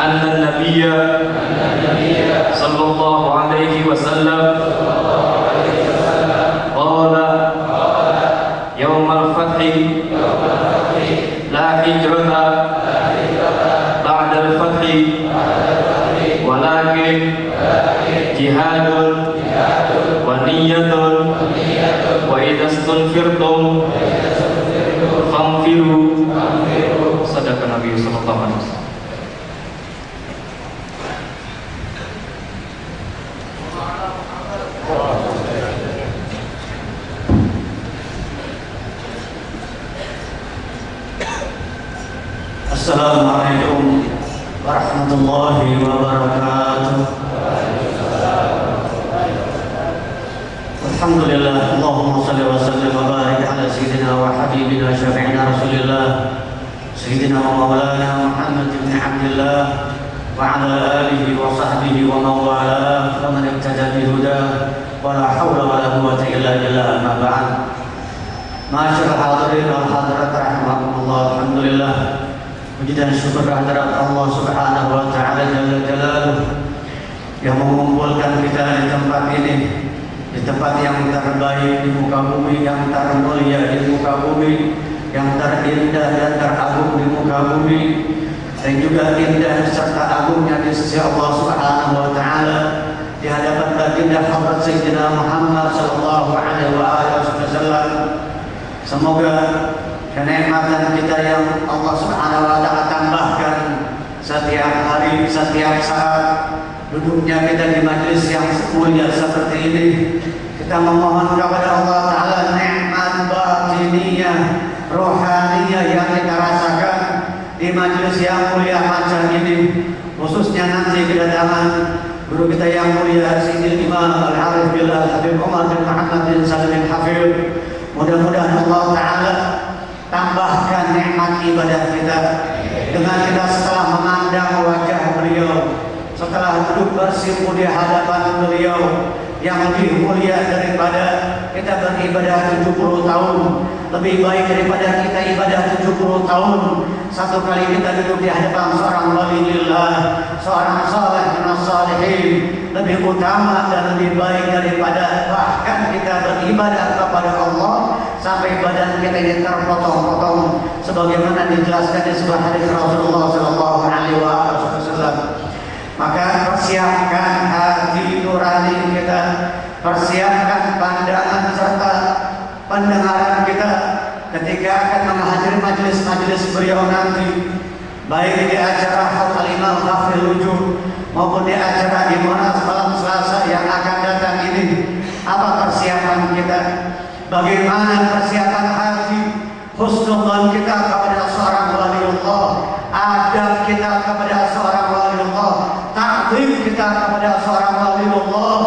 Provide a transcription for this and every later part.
Anna Nabiyya sallallahu alaihi wasallam qala yawmal fathi la hijrata ba'da al-fathi walakin jihadun wa niyyatun wa idastunfirtum famfiru. Sadaqah Nabi sallallahu alaihi wasallam. Assalamualaikum warahmatullahi wabarakatuh. Alhamdulillah, Allahumma salli wa sallim wa barik ala sayyidina wa habibina syafi'ina Rasulillah sayyidina wa maulana Muhammad ibn Abdullah wa ala alihi wa sahbihi wa mawala wa man ihtada bi huda wa la hawla wa la quwwata illa billah. Amma ba'd. Ma'asyiral hadirin wal hadirat rahimakumullah. Alhamdulillah, puji dan syukur kehadirat Allah Subhanahu wa taala jalla jalaluhu yang mengumpulkan kita di tempat ini, di tempat yang terbaik di muka bumi, yang termulia di muka bumi, yang terindah dan teragung di muka bumi, dan juga indah serta agungnya di sisi Allah Subhanahu wa taala di hadapan baginda Hadrat Sayyidina Muhammad sallallahu alaihi wasallam. Semoga kenikmatan kita yang Allah Subhanahu wa taala tambahkan setiap hari, setiap saat duduknya kita di majlis yang mulia seperti ini, kita memohon kepada Allah taala nikmat batiniyah, rohaniyah yang kita rasakan di majlis yang mulia macam ini, khususnya nanti kedatangan guru kita yang mulia Sayyidil Imam Al-Arif Billah Habib Umar bin Muhammad bin Salim bin Hafid. Mudah-mudahan Allah taala tambahkan nikmat ibadah kita dengan kita setelah memandang wajah beliau, setelah duduk bersimpu di hadapan beliau yang lebih mulia daripada kita beribadah 70 tahun, lebih baik daripada kita ibadah 70 tahun. Satu kali kita duduk di hadapan seorang waliyullah, seorang saleh min salihin, lebih utama dan lebih baik daripada bahkan kita beribadah kepada Allah sampai badan kita ini terpotong-potong, sebagaimana dijelaskan di sebuah hadis Rasulullah sallallahu alaihi wasallam. Maka persiapkan hati nurani kita, persiapkan pandangan serta pendengaran kita ketika akan menghadiri majelis-majelis beliau nanti, baik di acara Haul Imam Hafil Wujud maupun di acara di Monas malam Selasa yang akan datang ini. Apa persiapan kita? Bagaimana persiapan hati, husnuzan kita kepada seorang waliullah, adab kita kepada seorang waliullah, taklim kita kepada seorang waliullah,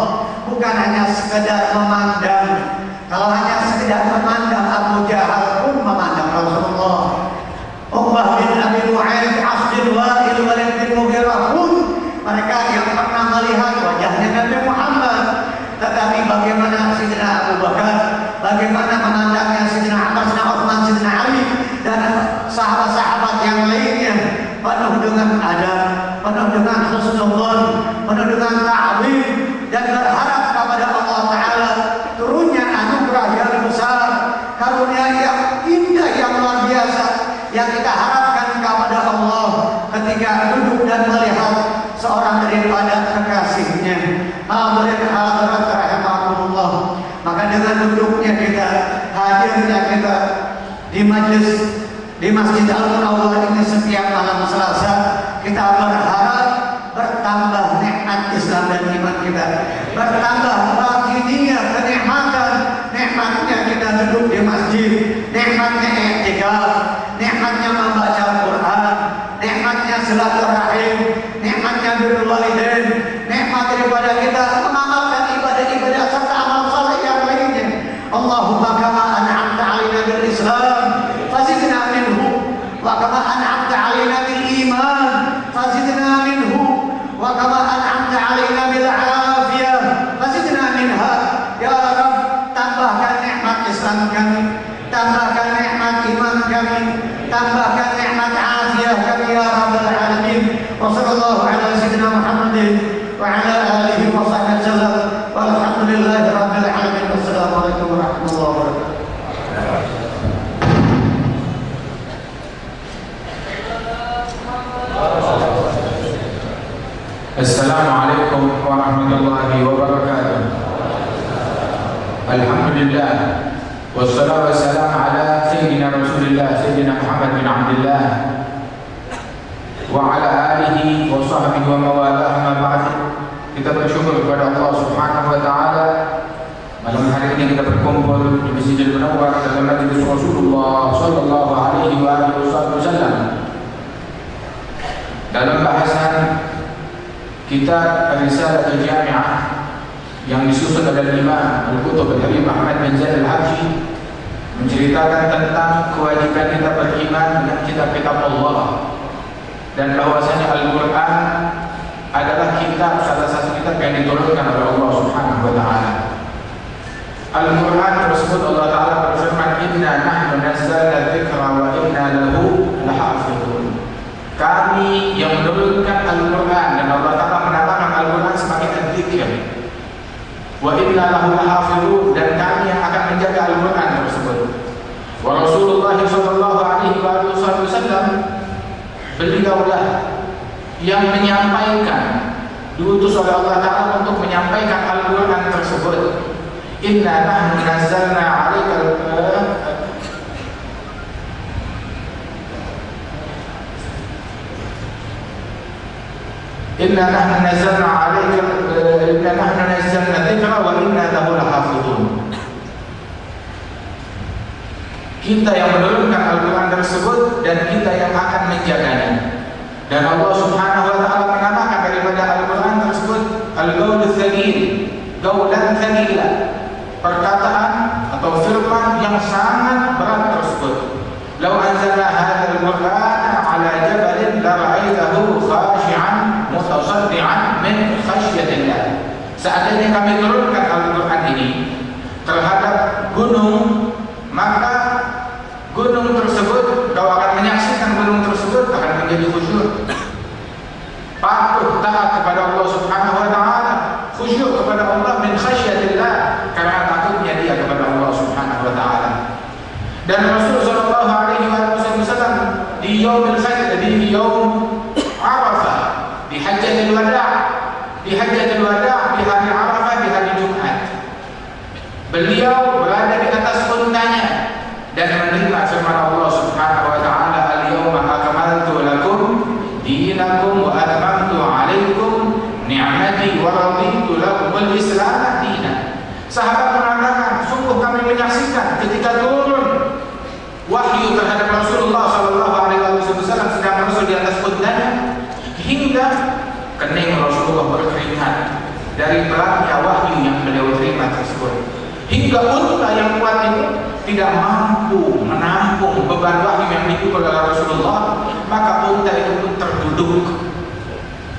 bukan hanya sekedar memandang. Kalau hanya sekedar memandang, Abu Jahal pun memandang Rasulullah. Uqbah bin Abi Mu'ayyid, Asdin Wa'il, Walid bin Mughirah pun mereka yang pernah melihat wajahnya Nabi Muhammad. Tetapi bagaimana Sayyidina Abu Bakar, bagaimana memandangnya Sayyidina Umar, Sayyidina Utsman, Sayyidina Ali dan sahabat-sahabat yang lainnya, penuh dengan adab, penuh dengan husnuzan, penuh dengan ta'zim, dan berharap kepada Allah taala turunnya anugerah yang besar, karunia yang indah, yang luar biasa yang kita harapkan kepada Allah ketika duduk dan melihat seorang daripada kekasihnya. Hadirin hadirat rahimakumullah. Maka dengan duduknya kita, hadirnya kita di majlis, di Masjid Al-Munawwar ini setiap malam Selasa kita berharap bertambah nikmat Islam dan iman kita, bertambah baginya kenikmatan, nikmatnya kita duduk di masjid, nikmatnya i'tikaf, nikmatnya membaca Al-Quran, nikmatnya silaturahim, nikmatnya birrul walidain, nikmat daripada kita mengamalkan ibadah-ibadah serta amal saleh yang lainnya. Allahumma kama an'amta 'alaina bil Islam fazidna minhu, wa kama an'amta 'alaina bil iman fazidna minhu, wa kama an'amta 'alaina bil afiyah fazidna minha. Ya Rabb, tambahkan nikmat Islam kami, tambahkan nikmat iman kami, tambahkan nikmat afiyah kami ya Rabbal alamin. Wa sallallahu ala sayyidina Muhammadin wa ala alihi wa sahbihi wasallam. Walhamdulillahi rabbil alamin. Wassalamualaikum warahmatullahi wabarakatuh. Assalamualaikum warahmatullahi wabarakatuh. Alhamdulillah wassalatu wassalamu ala sayyidina Rasulillah sayyidina Muhammad bin Abdullah wa ala alihi wa sahbihi wa mawalah. Ma ba'd. Kita bersyukur kepada Allah Subhanahu wa taala. Malam hari ini kita berkumpul di Masjidil Munawwar dalam majlis Rasulullah sallallahu alaihi wasallam dalam bahasan kitab Risalah Al-Jami'ah yang disusun oleh Imam Al-Qutub Al-Habib Ahmad bin Zaid Al-Habsyi, menceritakan tentang kewajiban kita beriman dengan kitab-kitab Allah dan bahwasanya Al-Quran adalah kitab, salah satu kitab yang diturunkan oleh Allah Subhanahu wa taala. Al-Quran tersebut Allah taala berfirman, "Inna nahnu nazzalna dzikra wa inna lahu lahafizun." Kami yang menurunkan Al-Quran, dan Allah taala menamakan Al-Quran sebagai Al-Dzikr. Wa inna lahu lahafizun, dan kami yang akan menjaga Al-Quran tersebut. Wa Rasulullah sallallahu alaihi wasallam, beliaulah yang menyampaikan, diutus oleh Allah taala untuk menyampaikan Al-Quran tersebut. Inna nahnu nazzalna 'alaikal Inna nahnu nazzalna 'alaikal inna nahnu nazzalna dzikra wa inna lahu lahafizun. Kita yang menurunkan Al-Quran tersebut dan kita yang akan menjaganya. Dan Allah Subhanahu wa taala menamakan daripada Al-Quran tersebut al-qaulul tsaqil, qaulan tsaqila, perkataan atau firman yang sangat berat tersebut. Lau anzalna hadzal Qur'ana 'ala jabalin la ra'aitahu khashi'an mutasaddian min khasyatillah. Seandainya kami turunkan Al-Quran ini terhadap gunung, maka gunung tersebut, kau akan menyaksikan gunung tersebut akan menjadi khusyuk, patuh taat kepada Allah Subhanahu wa taala, khusyuk kepada Allah min khasyatillah, karena takutnya dia kepada Allah Subhanahu wa taala. Dan Rasul sallallahu alaihi wasallam di yaumil fajr, di yaum Arafah, di hajjatul wada', di hari Arafah, di hari Jumat, beliau berada di atas untanya dan menerima firman Allah Subhanahu wa taala, "Al-yawma akmaltu lakum dinakum wa atmamtu 'alaikum ni'mati wa raditu lakum al-Islam dinan." Sahabat mengatakan, sungguh kami menyaksikan ketika turun wahyu terhadap Rasulullah sallallahu alaihi wasallam sedang Rasul di atas untanya, hingga kening Rasulullah berkeringat dari beratnya wahyu yang beliau terima tersebut, hingga unta yang kuat itu tidak mampu menampung beban wahyu yang dipikul oleh Rasulullah, maka unta itu pun terduduk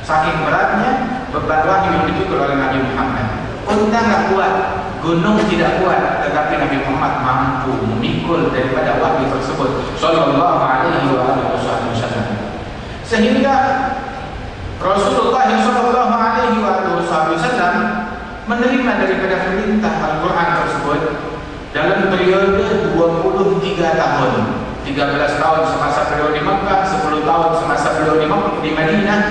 saking beratnya beban wahyu yang dipikul oleh Nabi Muhammad. Unta nggak kuat, gunung tidak kuat, tetapi Nabi Muhammad mampu memikul daripada wahyu tersebut sallallahu alaihi wasallam. Sehingga Rasulullah sallallahu alaihi wasallam menerima daripada perintah Al-Quran tersebut dalam periode 23 tahun. 13 tahun semasa beliau di Makkah, 10 tahun semasa beliau di Madinah.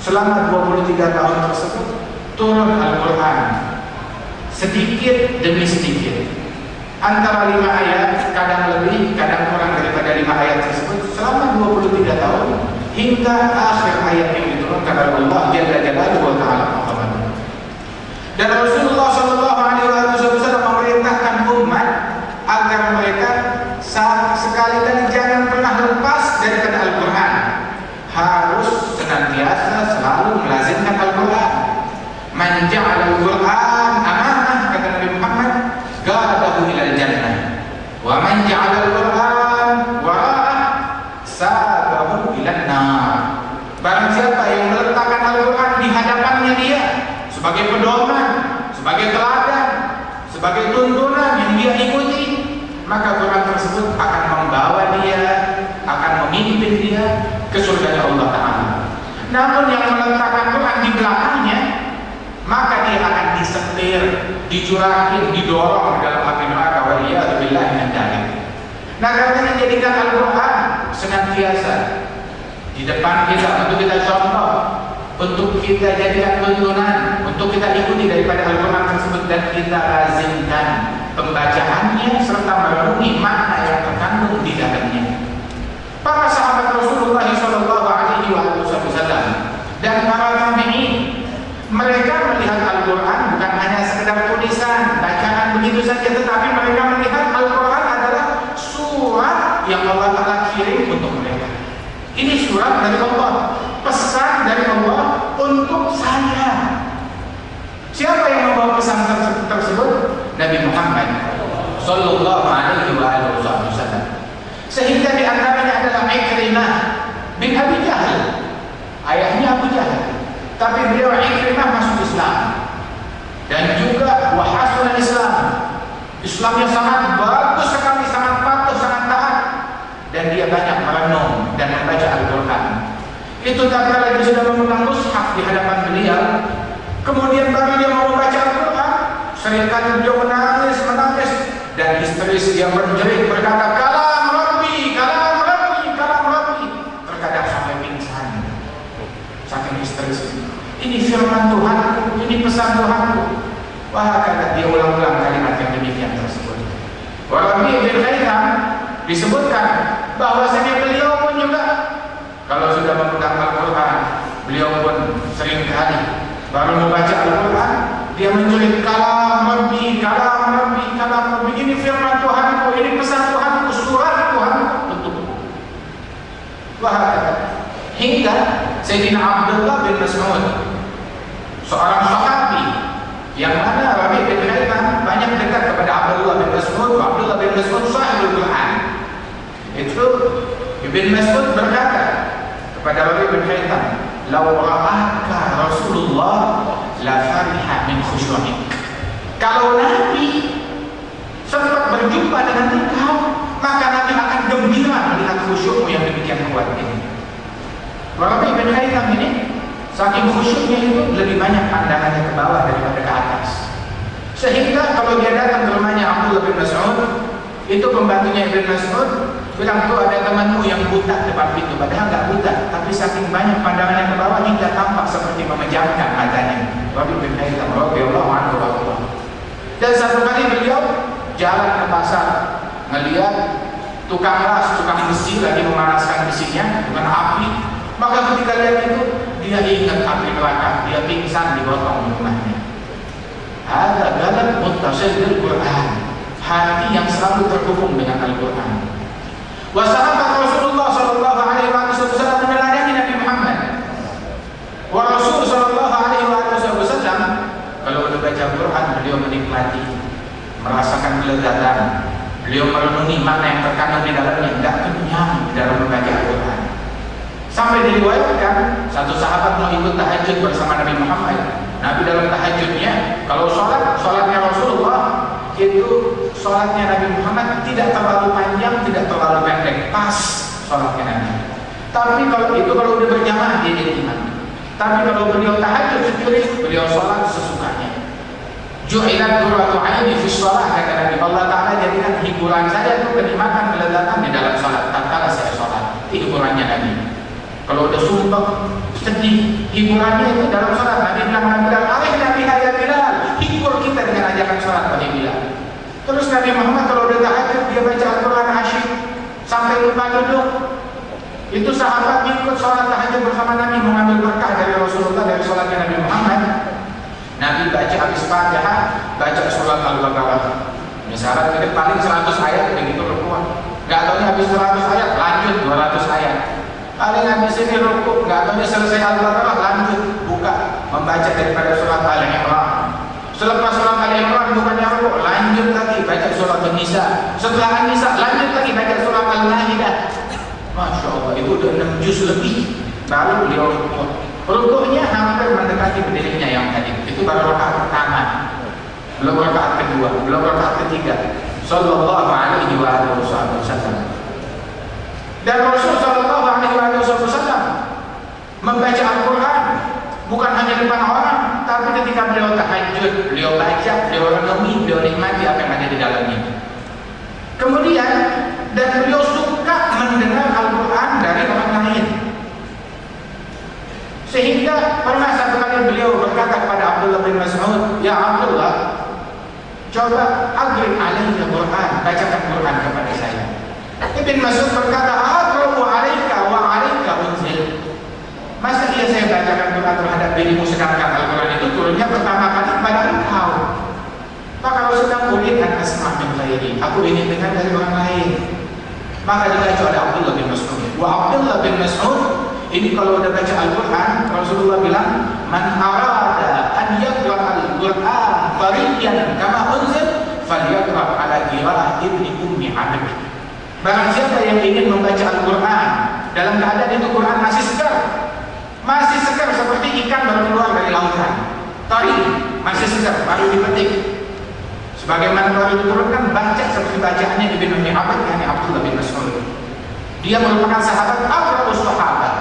Selama 23 tahun tersebut turun Al-Quran sedikit demi sedikit. antara 5 ayat, kadang lebih, kadang kurang daripada 5 ayat tersebut selama 23 tahun hingga akhir ayat yang diturunkan oleh Allah Jalla Jalaluhu wa Ta'ala Muhammad. Dan Rasulullah Shallallahu Alaihi Wasallam memerintahkan umat agar mereka sekali-kali jangan pernah lepas daripada Al-Quran, harus senantiasa selalu melazimkan Al-Quran. Man ja'ala Al-Quran amanah, kata Nabi Muhammad, qadahu ilal jannah, wa man ja'ala Al-Quran wara'ah sabahu ilan nar. Barang siapa yang meletakkan Al-Quran di hadapannya dia sebagai pedoman, sebagai teladan, sebagai tuntunan yang dia ikuti, maka Quran tersebut akan membawa dia, akan memimpin dia ke surga Allah Ta'ala. Namun yang meletakkan Quran di belakangnya, maka dia akan disetir, dicurahin, didorong dalam api neraka. Waliyadzubillah min dzalik. Nah, karena jadikan Al-Quran senantiasa di depan kita untuk kita contoh, untuk kita jadikan tuntunan, untuk kita ikuti daripada Al-Quran tersebut, dan kita lazimkan pembacaannya serta merenungi makna yang terkandung di dalamnya. Para sahabat Rasulullah Shallallahu Alaihi Wasallam dan para tabi'in, mereka melihat Al-Quran bukan hanya sekedar tulisan, bacaan begitu saja, tetapi mereka melihat Al-Quran adalah surat yang Allah Ta'ala kirim untuk mereka. Ini surat dari Allah, pesan dari Allah untuk saya. Siapa yang membawa pesan tersebut? Nabi Muhammad Sallallahu Alaihi Wasallam. Sehingga di antaranya adalah Ikrimah bin Abi Jahal, ayahnya Abu Jahal, tapi beliau Ikrimah masuk Islam, dan juga wahasul Islam, Islamnya sangat bagus sekali, sangat patuh, sangat taat, dan dia banyak merenung dan membaca Al-Quran. Itu tatkala dia sudah memegang mushaf di hadapan beliau, kemudian baru dia mau membaca Al-Quran, seringkali beliau menangis, dan histeris dia menjerit berkata, kalam Rabbi, kalam Rabbi, kalam Rabbi. Terkadang sampai pingsan, saking histeris. Ini firman Tuhanku, ini pesan Tuhanku. Wah, kata dia ulang-ulang kalimat yang demikian tersebut. Rabi' bin Haytham disebutkan bahwasanya beliau pun juga kalau sudah memegang Al-Quran, beliau pun sering kali baru membaca Al-Quran, dia menjerit kalam Rabbi, kalam Rabbi, kalam Rabbi. Ini firman Tuhanku, ini pesan Tuhanku, surat Tuhanku untukku. Wah, hingga Sayyidina Abdullah bin Mas'ud, seorang sahabi yang mana Rabi' bin Haytham banyak dekat kepada Abdullah bin Mas'ud. Abdullah bin Mas'ud sahibul Quran. Itu Ibn Mas'ud berkata kepada Rabi' bin Haytham, "Law ra'aka Rasulullah la fariha min khusyu'ik." Kalau Nabi sempat berjumpa dengan engkau, maka Nabi akan gembira melihat khusyukmu yang demikian kuat ini. Rabi' bin Haytham ini saking khusyuknya itu lebih banyak pandangannya ke bawah daripada ke atas, sehingga kalau dia datang ke rumahnya Abdullah bin Mas'ud, itu pembantunya Ibn Mas'ud bilang, tuh ada temanmu yang buta depan pintu, padahal nggak buta, tapi saking banyak pandangannya ke bawah hingga tampak seperti memejamkan matanya. Rabi' bin Haytham radhiyallahu anhu. Dan satu kali beliau jalan ke pasar, ngelihat tukang las, tukang besi lagi memanaskan besinya dengan api. Maka ketika lihat itu, dia ingat api neraka, dia pingsan di bawah rumahnya. Ada dalam muttasil bil Quran, hati yang selalu terhubung dengan Al-Quran. Wasahabat Rasulullah Sallallahu Alaihi Wasallam meneladani Nabi Muhammad. Wa Rasul Sallallahu Alaihi Wasallam kalau udah baca Quran, beliau menikmati, merasakan kelezatan, beliau merenungi makna yang terkandung di dalamnya, tidak kenyang di dalam membaca Al-Quran. Sampai diriwayatkan satu sahabat mau ikut tahajud bersama Nabi Muhammad. Nabi dalam tahajudnya, kalau sholatnya Rasulullah itu sholatnya Nabi Muhammad tidak terlalu panjang, tidak terlalu pendek, pas sholatnya Nabi. Tapi kalau udah berjamaah dia jadi imam. Tapi kalau beliau tahajud sendiri, beliau sholat sesukanya. Ju'ilat qurratu 'aini fi shalah, kata Nabi. Allah Ta'ala jadikan hiburan saya itu kenikmatan, kelezatan di dalam sholat. Tatkala saya sholat, itu hiburannya Nabi. Kalau udah sumpah, sedih, hiburannya itu dalam sholat. Nabi bilang, Nabi bilang, "Alih Nabi ya Bilal, hibur kita dengan ajakan sholat pada Bilal." Terus Nabi Muhammad kalau udah tahajud dia baca Al-Quran asyik sampai lupa duduk. Itu sahabat ikut sholat tahajud bersama Nabi mengambil berkah dari Rasulullah dari sholatnya Nabi Muhammad. Nabi baca habis Fatihah, baca surat Al-Baqarah. Misalnya kita paling 100 ayat begitu rukuk. Enggak tahunya habis 100 ayat lanjut 200 ayat. Paling habis ini rukuk, enggak tahunya selesai Al-Baqarah lanjut buka membaca daripada surat Al-Imran. Selepas surat Al-Imran bukannya rukuk, lanjut lagi baca surat An-Nisa. Setelah An-Nisa lanjut lagi baca surat Al-Maidah. Masya Allah, itu udah 6 juz lebih baru beliau rukuk. Rukuknya hampir mendekati berdirinya yang tadi. Itu baru rakaat pertama. Belum rakaat kedua, belum rakaat ketiga. Sallallahu alaihi wasallam. Dan Rasul sallallahu alaihi wasallam membaca Al-Quran bukan hanya depan orang, tapi ketika beliau tahajud, beliau baca, beliau renungi, beliau nikmati apa yang ada di dalamnya. Kemudian dan beliau suka mendengar Al-Quran dari orang lain. Sehingga pernah satu kali beliau berkata kepada Abdullah bin Mas'ud, "Ya Abdullah, coba aqri alayya Quran, bacakan Quran kepada saya." Ibn Mas'ud berkata, "Aqra'u alayka wa alayka unzil." Masa iya saya bacakan Quran terhadap dirimu sedangkan Al-Quran itu turunnya pertama kali kepada engkau. Maka Rasulullah kulit dan asma' min ghairi. Aku ingin dengar dari orang lain. Maka dibaca oleh Abdullah bin Mas'ud. Wa Abdullah bin Mas'ud ini kalau udah baca Al-Quran, Rasulullah bilang, "Man arada an yaqra al-Quran fariyan kama unzil, falyaqra ala qira'ah ibni ummi Abd." Barang siapa yang ingin membaca Al-Quran dalam keadaan itu Quran masih segar seperti ikan baru keluar dari lautan, tari masih segar baru dipetik. Sebagaimana baru diturunkan, baca seperti bacaannya Ibnu Ummi Abd, yakni Abdullah bin Mas'ud. Dia merupakan sahabat aqra'us sahabat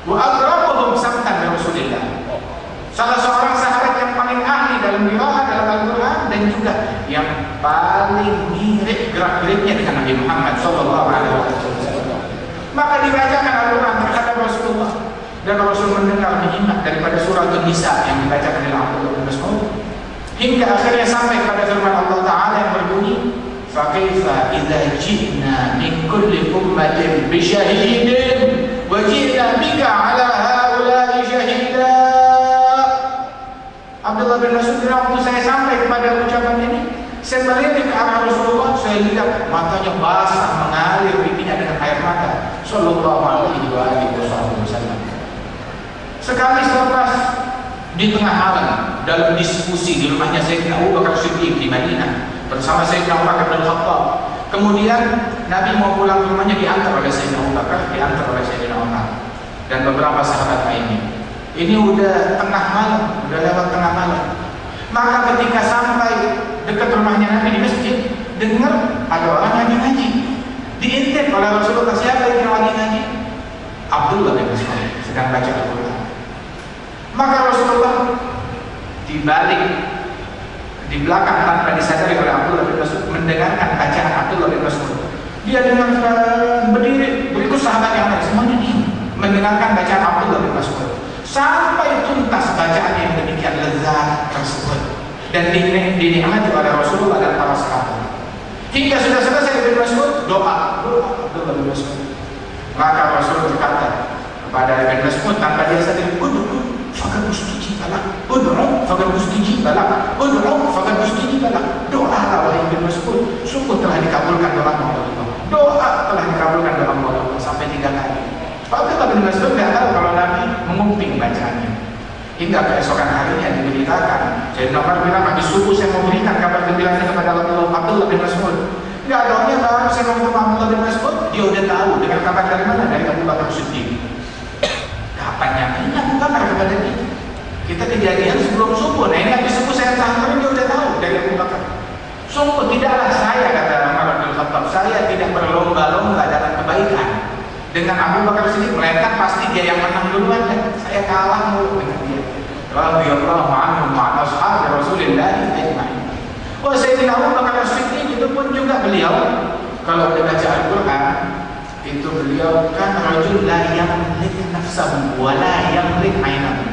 wa aqrabuhum samtan bi Rasulillah. Salah seorang sahabat yang paling ahli dalam qiraah dalam Al-Quran dan juga yang paling mirip gerak-geriknya dengan Nabi Muhammad sallallahu alaihi wasallam. Maka dibacakan Al-Quran terhadap Rasulullah dan Rasul mendengar menyimak daripada surat An-Nisa yang dibacakan oleh Abdullah bin Mas'ud hingga akhirnya sampai kepada firman Allah Ta'ala yang berbunyi, "Fa kaifa idza ji'na min kulli ummatin bi syahidin wa ji'na bika 'ala haula'i syahida." Abdullah bin Mas'ud bilang, waktu saya sampai kepada ucapan ini, saya melirik ke arah Rasulullah, saya lihat matanya basah mengalir pipinya dengan air mata. Sallallahu alaihi wasallam. Sekali selepas di tengah malam dalam diskusi di rumahnya Sayyidina Abu Bakar Siddiq di Madinah bersama Sayyidina Umar bin Khattab. Kemudian Nabi mau pulang ke rumahnya diantar oleh Sayyidina Abu Bakar, diantar oleh Sayyidina Umar dan beberapa sahabat lainnya. Ini udah tengah malam, udah lewat tengah malam. Maka ketika sampai dekat rumahnya Nabi di masjid, dengar ada orang lagi ngaji. Diintip oleh Rasulullah, siapa yang lagi ngaji? Abdullah bin Mas'ud sedang baca Al-Quran. Maka Rasulullah di belakang tanpa disadari oleh Abdullah bin Mas'ud mendengarkan bacaan Abdullah bin Mas'ud. Dia dengar berdiri, berikut sahabat yang lain semuanya diam mendengarkan bacaan Abdullah bin Mas'ud sampai tuntas bacaan yang demikian lezat tersebut dan dinikmati oleh Rasulullah dan para sahabat. Hingga sudah selesai bin Mas'ud doa Abdullah bin Mas'ud. Maka Rasul berkata kepada Ibn Mas'ud tanpa dia sadari, "Ud'u faqad ustajib lak, ud'u faqad ustajib lak, ud'u faqad ustajib lak." Doalah wahai Ibn Mas'ud, sungguh telah dikabulkan doa Allah. Doa telah dikabulkan doa Allah sampai 3 kali. Abdullah bin Mas'ud tidak tahu kalau Nabi menguping bacaannya. Hingga keesokan harinya diberitakan, Sayyidina Umar bilang, "Habis subuh saya mau berikan kabar gembiranya kepada Abdullah bin Mas'ud." Enggak tahunya baru saya mau ketemu Abdullah bin Mas'ud, dia udah tahu dengan kabar dari mana? Dari Abu Bakar Siddiq. Kapan nyampe Abu Bakar kepada dia? Kita kejadian sebelum subuh. Nah ini habis subuh saya tahu, dia udah tahu dari Abu Bakar. Sungguh tidaklah saya, kata Umar bin Khattab, saya tidak berlomba-lomba dalam kebaikan dengan Abu Bakar Siddiq, melainkan pasti dia yang menang duluan dan saya kalah mulu dengan dia. Radhiyallahu anhu wa ashabi Rasulillah ajma'in. Oh, Sayyidina Abu Bakar Siddiq itu pun juga beliau kalau udah baca Al-Quran itu beliau kan rajul la yamlik nafsahu wa la yamlik ainahu.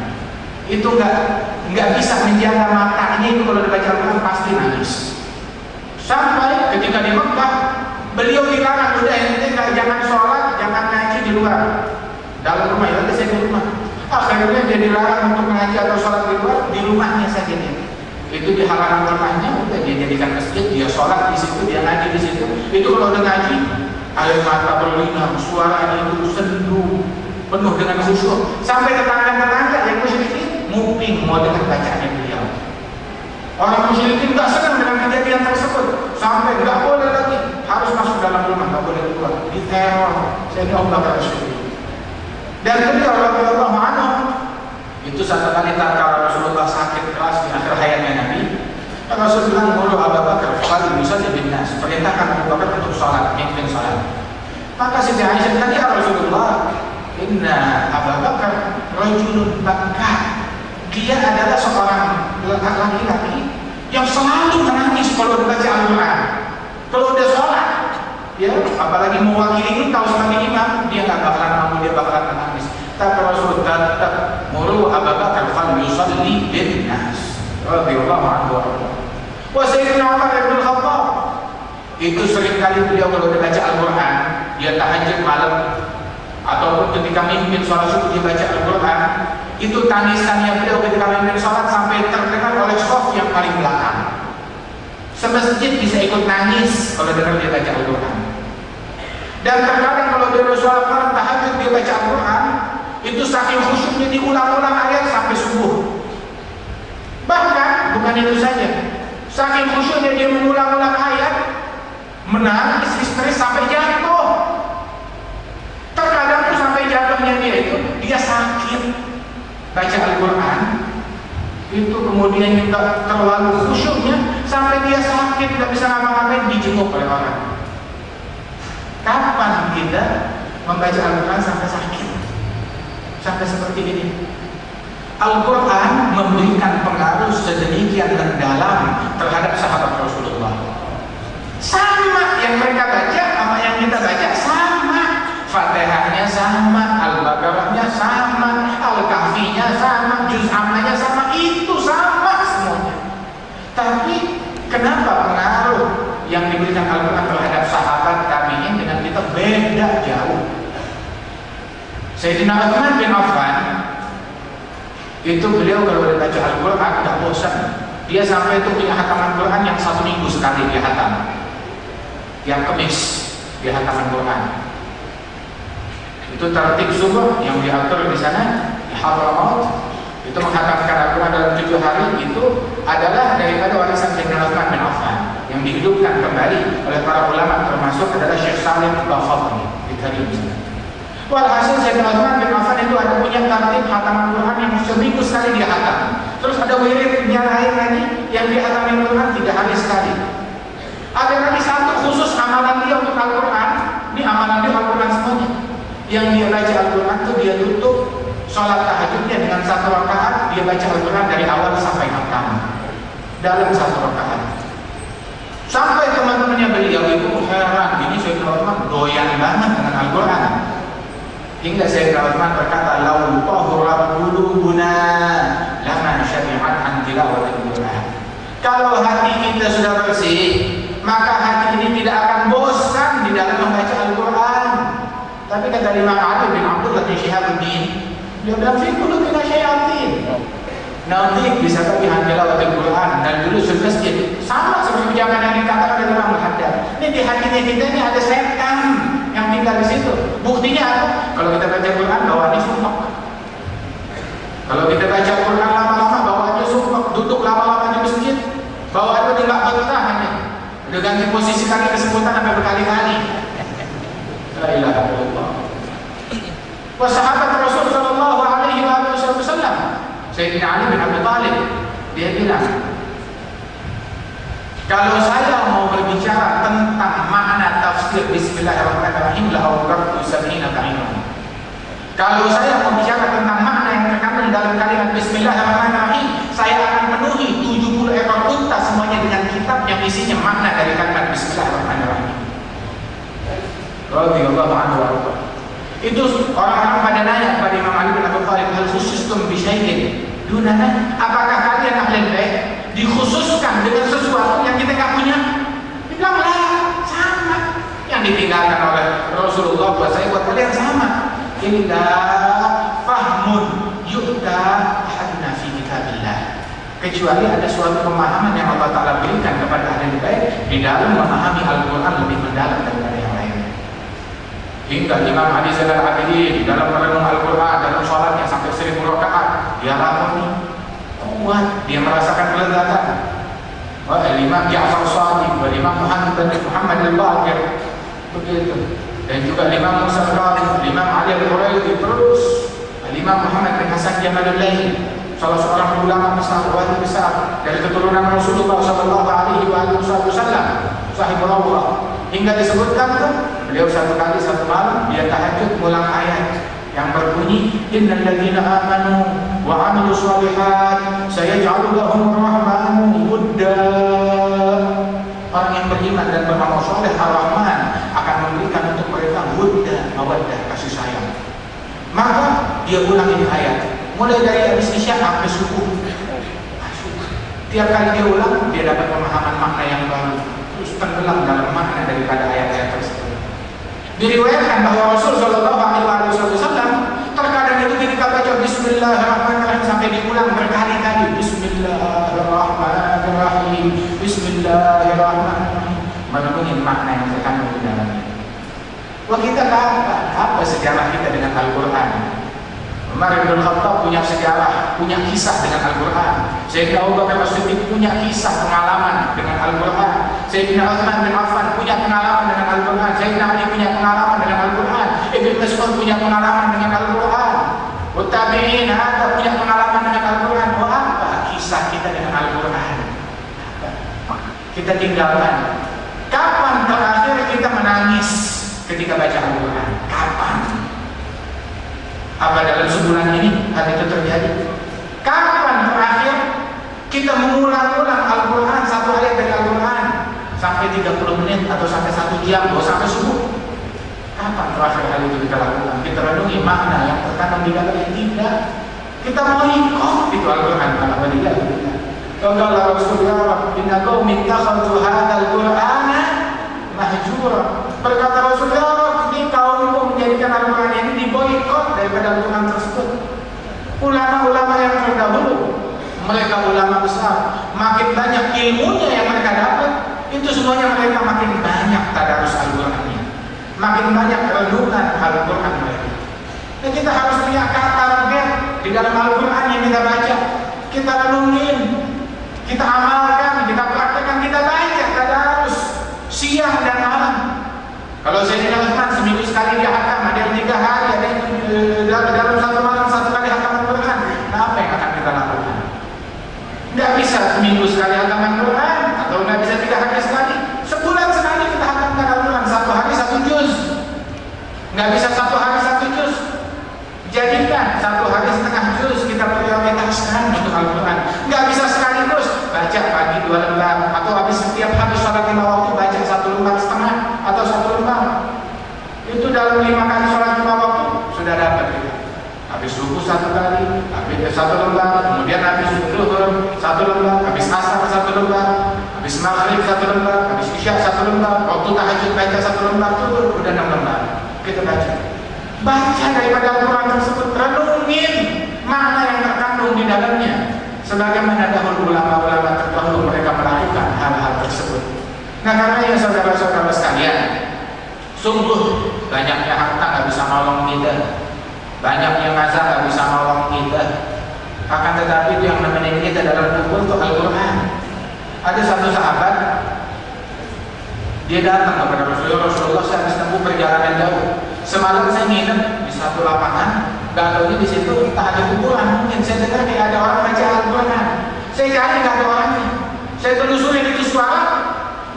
Itu enggak bisa menjaga matanya itu kalau dibaca Al-Quran pasti nangis. Sampai ketika di Mekah, beliau dilarang, udah ente jangan sholat, jangan ngaji di luar, dalam rumah. Ya udah saya di rumah. Akhirnya dia dilarang untuk ngaji atau sholat di luar, di rumahnya saja dia. Itu di halaman rumahnya, udah dia jadikan masjid, dia sholat di situ, dia ngaji di situ. Itu kalau udah ngaji, air mata berlinang, suaranya itu sendu, penuh dengan khusyuk. Sampai tetangga-tetangga yang musyrikin muping mau dengar bacaannya beliau. Orang musyrikin nggak senang dengan kejadian tersebut, sampai nggak boleh lagi, harus masuk dalam rumah, nggak boleh keluar. Diteror, saya ini Allah Rasul. Dan beliau radhiyallahu anhu itu satu kali tatkala Rasulullah sakit keras di akhir hayatnya Nabi, Rasul bilang, "Mulu Abu Bakar, fal yusalli bin nas." Perintahkan Abu Bakar untuk salat, mimpin salat. Maka Siti Aisyah tadi, "Ya Rasulullah, inna Abu Bakar rajulun bakka." Dia adalah seorang laki-laki yang selalu menangis kalau dibaca Al-Quran. Kalau udah sholat, ya, apalagi mewakili tahu sebagai imam, dia nggak bakalan mau, dia bakalan menangis. Tapi Rasul tetap muru Abu Bakar fal yusalli bin nas. Radhiyallahu anhu. Wa Sayyidina Umar bin Khattab itu sering kali beliau kalau dibaca Al-Quran, dia tahajud malam ataupun ketika mimpin sholat subuh dia baca Al-Quran, itu tangisannya beliau ketika mimpin sholat sampai terdengar oleh shaf yang paling belakang. Semasjid bisa ikut nangis kalau dengar dia baca Al-Quran. Dan terkadang kalau dia sholat malam tahajud dia baca Al-Quran, itu saking khusyuknya diulang-ulang ayat sampai subuh. Bahkan bukan itu saja, saking khusyuknya dia mengulang-ulang ayat, menangis histeris sampai jatuh. Terkadang tuh sampai jatuhnya dia sakit baca Al-Quran, itu kemudian juga terlalu khusyuknya sampai dia sakit, tidak bisa ngapa-ngapain, dijenguk oleh orang. Kapan kita membaca Al-Quran sampai sakit, sampai seperti ini? Al-Quran memberikan pengaruh sedemikian mendalam terhadap sahabat Rasulullah. Sama yang mereka baca sama yang kita baca sama. Fatihahnya sama, Al-Baqarahnya sama, Al-Kahfinya sama, Juz Ammanya sama, itu sama semuanya. Tapi kenapa pengaruh yang diberikan Al-Quran terhadap sahabat tabi'in dengan kita beda jauh? Sayyidina Utsman bin Affan itu beliau kalau baca Al-Quran tidak bosan. Dia sampai itu punya hataman Quran yang 1 minggu sekali dia hatam, yang Kamis dia hataman Quran. Itu tertib subuh yang diatur di sana di Hadramaut, itu menghatamkan Al-Quran dalam 7 hari, itu adalah daripada warisan Sayyidina Utsman bin Affan yang dihidupkan kembali oleh para ulama, termasuk adalah Syekh Salim Al-Khafani di Tarim. Walhasil Sayyidina Utsman bin Affan itu ada punya tertib hataman Quran yang seminggu sekali dia hatam. Terus ada wiridnya lain lagi yang dia hatamin Quran 3 hari sekali. Ada lagi satu khusus amalan dia untuk Al-Quran. Ini amalan dia Al-Quran semuanya. Yang dia baca Al-Quran itu dia tutup sholat tahajudnya dengan 1 rakaat, dia baca Al-Quran dari awal sampai khatam dalam 1 rakaat. Sampai teman-temannya beliau itu heran, ini Sayyidina Utsman doyan banget dengan Al-Quran. Hingga Sayyidina Utsman berkata, "Lau tahurat qulubuna lama syari'at an tilawatil Quran." Kalau hati kita sudah bersih, maka hati ini tidak akan bosan di dalam membaca Al-Quran. Tapi kata Imam Ali bin Abdullah bin Syihabuddin, dia bilang, "Fi qulubina syayatin." Nanti bisa bagi tilawatil Quran, dan dulu masjid sama seperti ucapan yang dikatakan oleh Imam Muhaddad. Ini di hatinya kita ini ada setan yang tinggal di situ. Buktinya apa? Kalau kita baca Quran bawaannya sumpah. Kalau kita baca Quran lama-lama bawaannya sumpah. Duduk lama-lama di masjid bawaannya tidak betah hanya. Udah ganti posisi kaki kesemutan sampai berkali-kali. La ilaha illallah. Wa sahabat Rasul sallallahu alaihi wasallam, Sayyidina Ali bin Abi Thalib, dia bilang, kalau saya mau berbicara tentang makna tafsir Bismillahirrahmanirrahim la awqaftu sab'ina ta'inun. Kalau saya mau bicara tentang makna yang terkandung dalam kalimat Bismillahirrahmanirrahim, saya akan penuhi 70 ekor unta semuanya dengan kitab yang isinya makna dari kalimat Bismillahirrahmanirrahim. Radhiyallahu anhu. Itu orang-orang pada nanya kepada Imam Ali bin Abi Thalib, hal khusustum bi syai'in dunana? Apakah kalian ahli bait dikhususkan dengan sesuatu yang kita nggak punya? yang ditinggalkan oleh Rasulullah buat saya, buat kalian sama. Illa fahmun yu'ta hadna fi kitabillah. Kecuali ada suatu pemahaman yang Allah Ta'ala berikan kepada ahli bait di dalam memahami Al-Quran lebih mendalam daripada yang lain. Hingga Imam Ali Zainal Abidin dalam merenung Al-Quran, dalam sholatnya sampai 1000 rakaat, dia lakoni kuat, dia merasakan kelezatan. Imam Ja'far Shadiq, Imam Muhammad Al-Baqir, begitu. Dan juga Imam Musa Al-Qadhi, Imam Ali Al-Quraidi, terus Imam Muhammad bin Hasan Jamalullail, salah seorang ulama besar, wali besar dari keturunan Rasulullah sallallahu alaihi wasallam, sahibul rawah. Hingga disebutkan tuh, beliau satu kali satu malam dia tahajud ngulang ayat yang berbunyi innal ladzina amanu wa 'amilus shalihat sayaj'alu lahum rahmanu wudda. Orang yang beriman dan beramal saleh Ar-Rahman akan memberikan untuk mereka wudda, mawaddah, kasih sayang. Maka dia ulang ini ayat mulai dari habis isya sampai subuh. Tiap kali dia ulang, dia dapat pemahaman makna yang baru, terus tenggelam dalam makna daripada ayat-ayat tersebut. Diriwayatkan bahwa Rasul Shallallahu Alaihi Wasallam terkadang itu ketika baca Bismillahirrahmanirrahim sampai diulang berkali-kali, Bismillahirrahmanirrahim, Bismillahirrahmanirrahim, memenuhi makna yang terkandung di dalamnya. Wah, kita apa sejarah kita dengan Al-Quran? Umar bin Khattab punya sejarah, punya kisah dengan Al-Quran. Sayyidina Abu Bakar As-Siddiq punya kisah pengalaman dengan Al-Quran. Sayyidina Utsman bin Affan punya pengalaman dengan Al-Quran. Sayyidina Ali punya pengalaman dengan Al-Quran. Ibnu Mas'ud punya pengalaman dengan Al-Quran. Tabi'in ada punya pengalaman dengan Al-Quran. Apa kisah kita dengan Al-Quran? Kita tinggalkan. Kapan terakhir kita menangis ketika baca Al-Quran? Kapan? Apa dalam sebulan ini hal itu terjadi? Kapan terakhir kita mengulang-ulang Al-Quran, satu ayat dari Al-Quran sampai 30 menit atau sampai 1 jam atau sampai subuh? Kapan terakhir hal itu kita lakukan? Kita renungi makna yang terkandung di dalamnya. Tidak. Kita mau ikut itu Al-Quran. Alhamdulillah. Qala Rasulullah inna qaumi ittakhadhu hadzal Qur'ana mahjura. Berkata Rasulullah, ini kaumku menjadikan Al-Quran ini diboikot daripada Al-Quran tersebut. Ulama-ulama yang terdahulu, mereka ulama besar, makin banyak ilmunya yang mereka dapat, itu semuanya mereka makin banyak tadarus Al-Qurannya, makin banyak renungan Al-Quran mereka. Dan kita harus punya target di dalam Al-Quran yang kita baca, kita renungin, kita amalkan, kita praktekkan, kita baca tadarus siang dan malam. Kalau Sayyidina Utsman seminggu sekali dia hatam, ada yang 3 hari, ada yang dalam satu malam 1 kali hatam Al-Quran. Nah, apa yang akan kita lakukan? Nggak bisa seminggu sekali hatam Al-Quran, atau nggak bisa 3 hari sekali. Sebulan sekali kita hatamkan Al-Quran, 1 hari 1 juz. Nggak bisa 1 hari 1 juz. Jadikan 1 hari setengah juz kita prioritaskan untuk Al-Quran. Nggak bisa sekaligus baca pagi 2 lembar, atau habis setiap habis sholat 5 waktu baca 1 lembar setengah atau 1 lembar. Itu dalam 5 kali sholat 5 waktu sudah dapat kita. Habis subuh 1 kali, habis 1 lembar, kemudian habis zuhur 1 lembar, habis asar 1 lembar, habis maghrib 1 lembar, habis isya 1 lembar, waktu tahajud baca 1 lembar, tuh udah 6 lembar. Kita baca daripada Al-Quran tersebut, renungin makna yang terkandung di dalamnya. Sebagaimana dahulu ulama-ulama terdahulu mereka melakukan hal-hal tersebut. Nah, karena ya saudara-saudara sekalian, sungguh banyaknya harta nggak bisa nolong kita, banyaknya masa nggak bisa nolong kita. Akan tetapi itu yang nemenin kita dalam kubur itu Al-Quran. Ada satu sahabat, dia datang kepada Rasulullah, saya habis tempuh perjalanan jauh. Semalam saya nginep di satu lapangan, nggak tahu di situ entah ada kuburan. Mungkin saya dengar kayak ada orang baca Al-Quran. Saya cari nggak ada orangnya. Saya telusuri itu suara,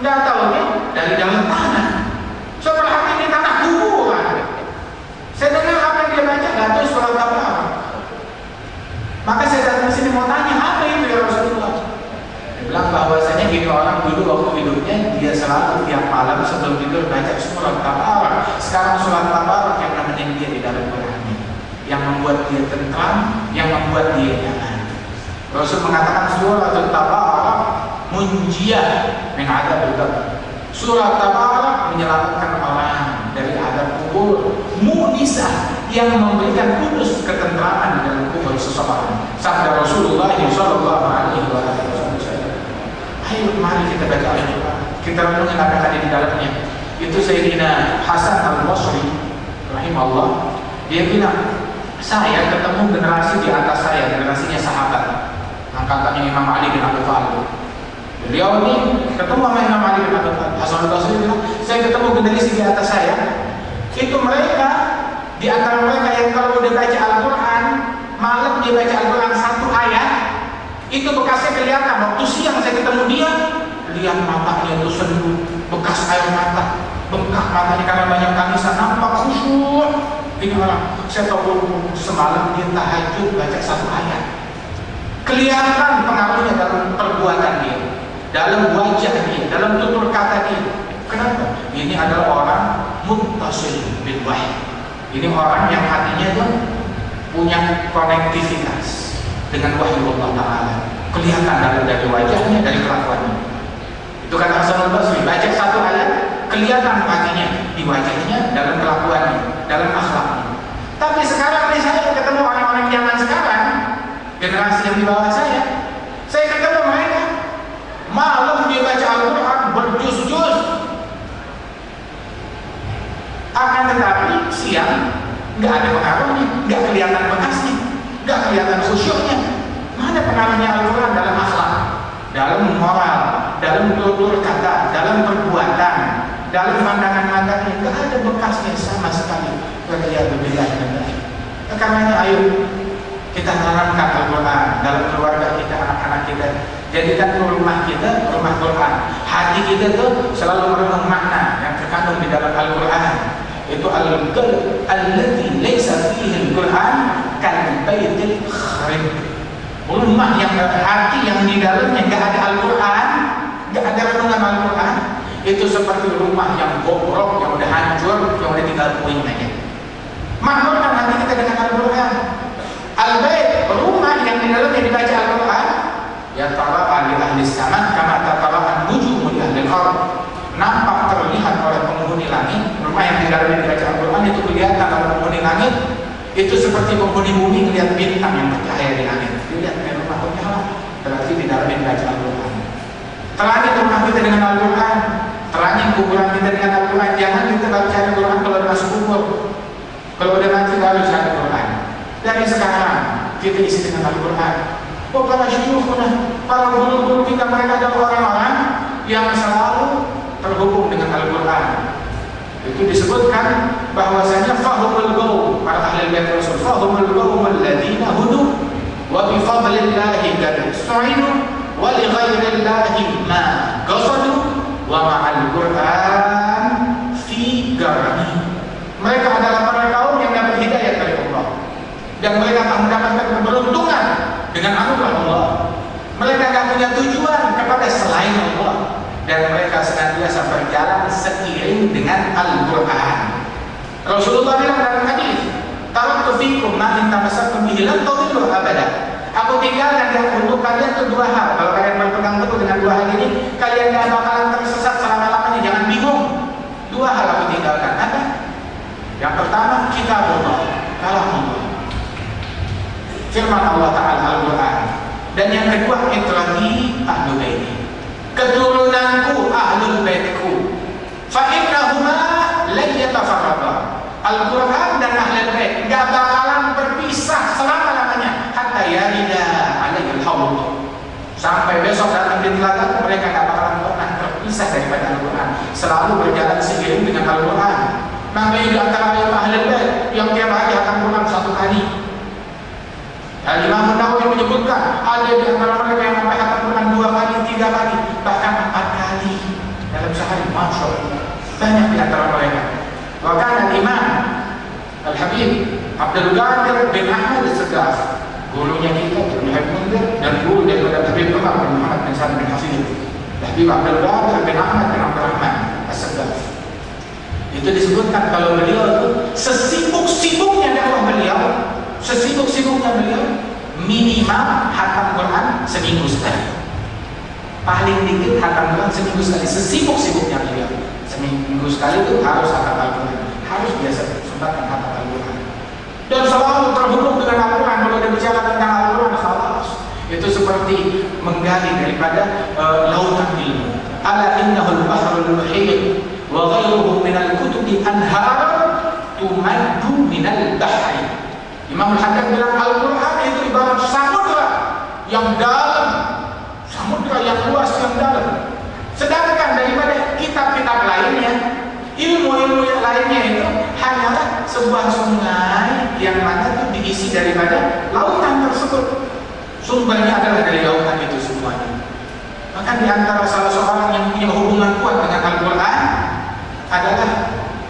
nggak tahu ya dari dalam tanah. Saya perhatikan di tanah kuburan. Saya dengar apa yang dia baca, nggak tahu surat apa. Maka saya datang ke sini mau tanya apa itu ya Rasulullah. Dia bilang bahwasanya gini orang dulu waktu hidupnya dia selalu tiap malam sebelum tidur baca surat Tabarak. Sekarang surat Tabarak yang nemenin dia di dalam Quran, yang membuat dia tentram, yang membuat dia nyaman. Rasul mengatakan surat Tabarak munjiyah min adzabil qabr. Surat Tabarak menyelamatkan orang dari azab kubur. Mu'nisah yang memberikan kudus ketentraman dalam kubur seseorang. Sabda Rasulullah sallallahu alaihi wasallam. Ayo mari kita baca Al-Quran, kita renungkan apa yang ada di dalamnya. Itu Sayyidina Hasan Al-Basri rahimahullah, dia bilang, saya ketemu generasi di atas saya, generasinya sahabat, angkatannya Imam Ali bin Abi Thalib. Beliau ini ketemu sama Imam Ali bin Abi Thalib. Hasan Al-Basri bilang, saya ketemu generasi di atas saya, itu mereka, di antara mereka yang kalau udah baca Al-Quran, malam dia baca Al-Quran satu ayat, itu bekasnya kelihatan. Waktu siang saya ketemu dia, lihat matanya itu sendu, bekas air mata, bengkak matanya karena banyak tangisan, nampak khusyuk. Ini orang, saya tahu semalam dia tahajud baca satu ayat. Kelihatan pengaruhnya dalam perbuatan dia, dalam wajah dia, dalam tutur kata dia. Kenapa? Ini adalah orang muttasil bil wahyi. Ini orang yang hatinya itu punya konektivitas dengan wahyu Allah Ta'ala. Kelihatan dari wajahnya, dari kelakuannya. Itu kata Hasan Al-Basri, baca satu ayat, kelihatan hatinya di wajahnya, dalam kelakuannya, dalam akhlaknya. Tapi sekarang ini saya ketemu orang-orang zaman sekarang, generasi yang di bawah saya ketemu mereka, malam dia baca Al-Quran berjus-jus, akan tetapi siang nggak ada pengaruhnya, nggak kelihatan bekasnya, nggak kelihatan khusyuknya. Mana pengaruhnya Al-Quran dalam akhlak, dalam moral, dalam tutur kata, dalam perbuatan, dalam pandangan matanya? Nggak ada bekasnya sama sekali. Karenanya ayo kita tanamkan Al-Quran dalam keluarga kita, anak-anak kita. Jadikan rumah kita rumah Quran. Hati kita tuh selalu merenung makna yang terkandung di dalam Al-Quran. Itu al-qalb alladzi laysa fihi al-Quran kal baitil kharib. Rumah yang hati yang di dalamnya enggak ada Al-Quran, enggak ada renungan Al-Quran, itu seperti rumah yang bobrok, yang udah hancur, yang udah tinggal puing aja. Maknurkan hati kita dengan Al-Quran. Al-bait, rumah yang di dalamnya dibaca Al-Quran, ya tara ahli sama kama tara an-nujum li ahli al-ard. Nampak terlihat oleh penghuni langit. Rumah yang di dalamnya dibaca Al-Quran itu kelihatan oleh penghuni langit. Itu seperti penghuni bumi melihat bintang yang bercahaya di langit. Dilihat rumah menyala, berarti di dalamnya dibaca Al-Quran. Terangi rumah kita dengan Al-Quran, terangi kuburan kita dengan Al-Quran. Jangan kita baca Al-Quran kalau udah masuk kubur, kalau udah mati baru baca Al-Quran. Dari sekarang kita isi dengan Al-Quran. Para syuyukhuna, para guru-guru kita, mereka adalah orang-orang yang selalu terhubung dengan Al-Quran. Itu disebutkan bahwasanya fahumul qaum, para ahli bait Rasul, fahumul qaum alladziina hudu wa bi fadlillahi qad su'inu wa li ghairillahi ma qasadu wa ma'al Qur'an fi garani. Mereka adalah para kaum yang dapat hidayah dari Allah, dan mereka akan mendapatkan keberuntungan dengan anugerah Allah. Mereka tidak punya tujuan kepada selain Allah, dan mereka senantiasa berjalan seiring dengan Al-Quran. Rasulullah bilang dalam hadis, taraktu fikum ma in tamassaktum bihi lan tadillu abada. Aku tinggalkan untuk kalian itu dua hal. Kalau kalian berpegang teguh dengan dua hal ini, kalian tidak bakalan tersesat selama-lamanya. Jangan bingung. Dua hal aku tinggalkan. Apa? Yang pertama, kitabullah, kalam Allah, firman Allah Ta'ala, Al-Quran. Dan yang kedua, itrati ahlu baiti, keturunanku, ahlul baitku. Fa'innahuma lan yatafarraqa. Al-Quran dan ahlul bait enggak bakalan berpisah selama-lamanya hatta yarida alaihil haud. Sampai besok datang di telaga, mereka enggak bakalan pernah terpisah daripada Al-Quran. Selalu berjalan seiring dengan Al-Quran. Makanya di antara ahlul bait yang tiap hari akan pulang satu kali. Al-Imam Nawawi menyebutkan ada di antara mereka yang sampai akan Quran 2 kali, 3 kali, bahkan 4 kali dalam sehari. Masya Allah, banyak di antara mereka. Bahkan Imam Al-Habib Abdul Qadir bin Ahmad As-Sagaf, gurunya kita, Ibnu Munzir, dan guru daripada Habib Umar bin Muhammad bin Salim bin Hafidh, Habib Abdul Qadir bin Ahmad bin Abdurrahman As-Sagaf. Itu disebutkan kalau beliau itu sesibuk-sibuknya dakwah beliau, sesibuk-sibuknya beliau, minimal hatam Quran seminggu sekali. Paling dikit hatam Quran seminggu sekali, sesibuk-sibuknya beliau. seminggu sekali itu harus khatam Al-Quran, harus biasa sempatkan khatam Al-Quran. Dan selalu terhubung dengan Al-Quran. Kalau ada bicara tentang Al-Quran, salah. Itu seperti menggali daripada lautan ilmu. Ala innahul bahrul muhit wa ghairuhu minal kutubi anhar tumaddu minal bahri. Imam Al-Haddad bilang Al-Quran itu ibarat samudra yang dalam, samudra yang luas yang dalam. Sedangkan daripada kitab-kitab lainnya, ilmu-ilmu yang lainnya itu hanyalah sebuah sungai yang mana itu diisi daripada lautan tersebut. Sumbernya adalah dari lautan itu semuanya. Maka di antara salah seorang yang punya hubungan kuat dengan Al-Quran adalah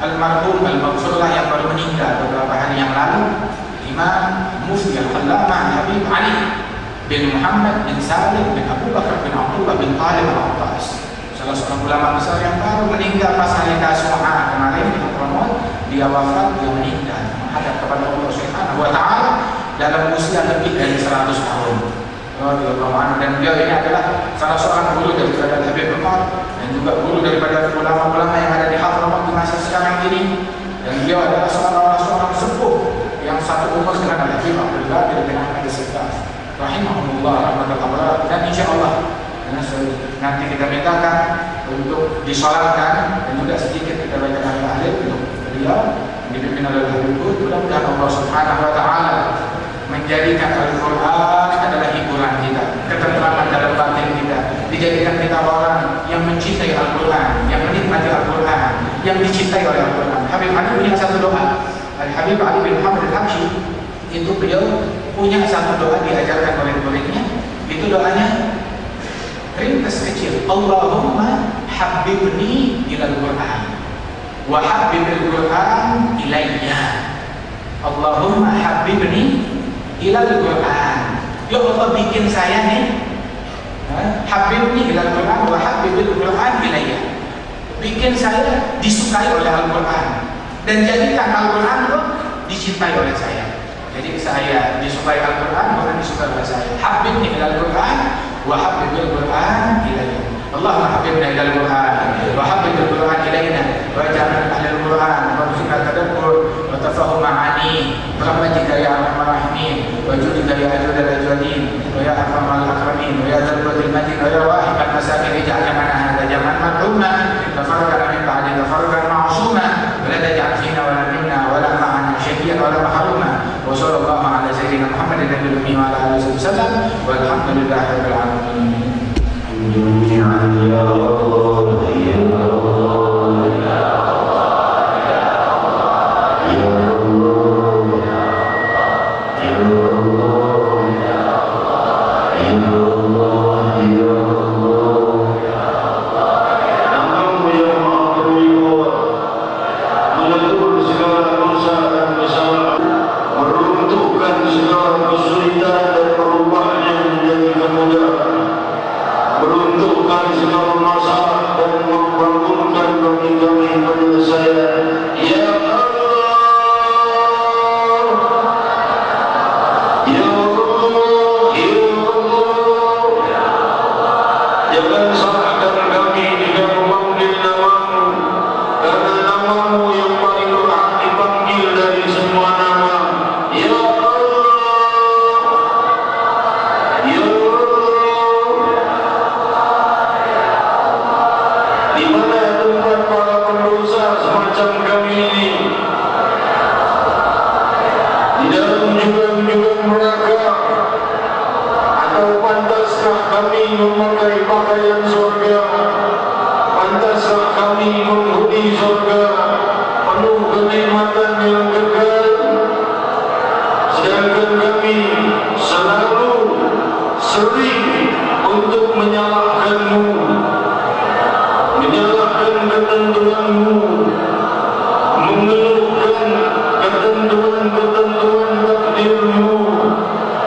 almarhum Al-Maghfurlah yang baru meninggal beberapa hari yang lalu, Imam Mufti Al-Allamah Habib Ali bin Muhammad bin Salim bin Abu Bakar bin Abdullah bin Talib Al-Abbas, salah seorang ulama besar yang baru meninggal pas hari Tasu'a kemarin di Ramadan. Dia wafat, dia meninggal menghadap kepada Allah Subhanahu wa Ta'ala dalam usia lebih dari 100 tahun. Dan dia ini adalah salah seorang guru daripada Habib Umar dan juga guru daripada ulama-ulama yang ada di Hadramaut di masa sekarang ini. Dan dia adalah seorang sepuh yang satu umur dengan Habib Abdullah bin Ahmad As-Sittah rahimahumullah rahmatullah. Dan insyaallah nanti kita mintakan untuk disolatkan dan juga sedikit kita bacakan tahlil untuk beliau dipimpin oleh Habib. Mudah-mudahan Allah Subhanahu wa Ta'ala menjadikan Al-Quran adalah hiburan kita, ketentraman dalam batin kita, dijadikan kita orang yang mencintai Al-Quran, yang menikmati Al-Quran, yang dicintai oleh Al-Quran. Habib Ali punya satu doa. Habib Ali bin Muhammad Al-Habsyi itu beliau punya satu doa diajarkan oleh muridnya. Itu doanya ringkas kecil, Allahumma habibni ilal Quran wa habibil Quran ilayya. Allahumma habibni ilal Quran. Ya Allah, bikin saya nih habibni ilal Quran wa habibil Quran ilayya. Bikin saya disukai oleh Al-Quran dan jadikan Al-Quran itu dicintai oleh saya. Jadi saya disukai Al-Quran, orang disukai oleh saya. Habibni ilal Quran wa habibil Quran ilayya. Allahumma habibna ilal Quran wa habibil Quran ilayna wa ja'alna ahlul Quran warzuqna tadabbur wa tafahum ma'ani rahmatika ya arhamar rahimin wa judika ya ajudal ajwadin wa ya akramal akramin wa ya dzalbatil madin wa ya wahibal masakin ij'al jamana hadha jaman marhuma tafarraqana min ba'di tafarraqan ma'suma wa la taj'al fina wa la minna wa la ma'ana syaqiyan wa la mahruma wa sallallahu ala sayyidina Muhammadin nabiyil ummi wa ala alihi wasallam walhamdulillahi rabbil alamin. Ya Allah, ya Allah, ya Allah, ya Allah, ya Allah, ya Allah, ya Allah, ya Allah, ya Allah. Namamu yang Maha Berlimpah, mengatur segala dosa dan kesalahan, meruntuhkan segala kesulitan dan merubahnya menjadi kemudahan, meruntuhkan segala masalah dan membangunkan kami penyelesaian. Ya Allah, ya Allah, ya Allah, jangan salahkan kami dengan memanggil namamu, karena namamu yang paling berhak dipanggil dari semua nama. Ya Allah, ya di mana tempat para pendosa semacam kami ini, di dalam jurang-jurang neraka, atau pantaskah kami memakai pakaian surga, pantaskah kami menghuni surga penuh kenikmatan yang kekal, sedangkan kami selalu sering untuk menyalahkanmu, menyalahkan ketentuanmu, mengeluhkan ketentuan-ketentuan takdirmu.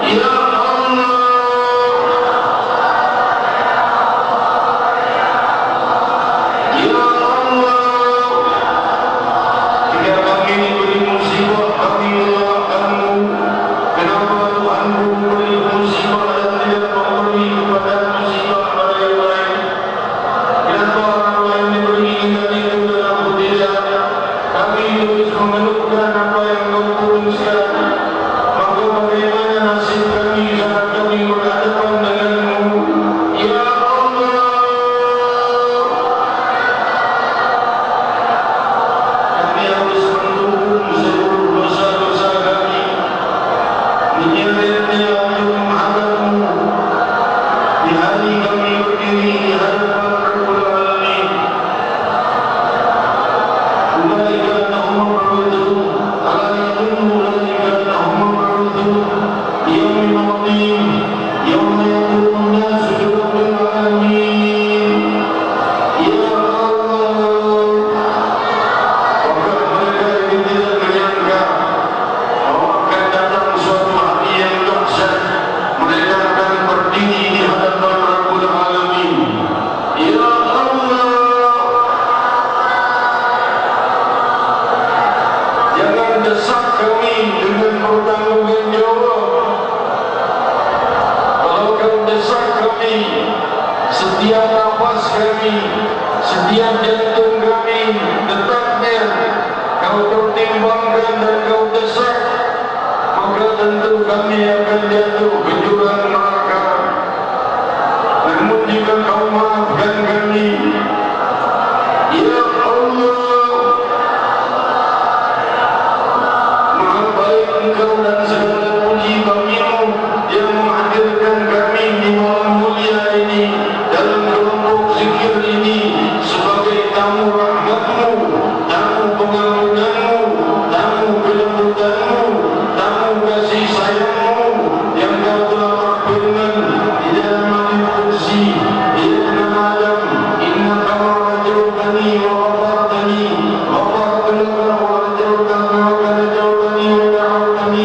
Ya Allah, ya Allah, jika kami diberi musibah, kami menyalahkanmu. Kenapa Tuhanku memberi musibah dan tidak memberi kepada musibah pada yang lain? dan kau desak, maka tentu kami akan jatuh ke jurang neraka. Namun jika kau maafkan kami, ya Allah, maha baik Engkau dan segala puji bagimu yang menghadirkan kami di malam mulia ini dalam kelompok zikir ini sebagai tamu rahmatmu, tamu pengampunanmu, tamu kelembutanmu, tamu kasih sayangmu yang kau telah berfirman di dalam Al-Qur'an, Inna Adam, Inna kama rajawtani wa ghafartani ghafartu laka wa rajawtani wa rajawtani wa da'awtani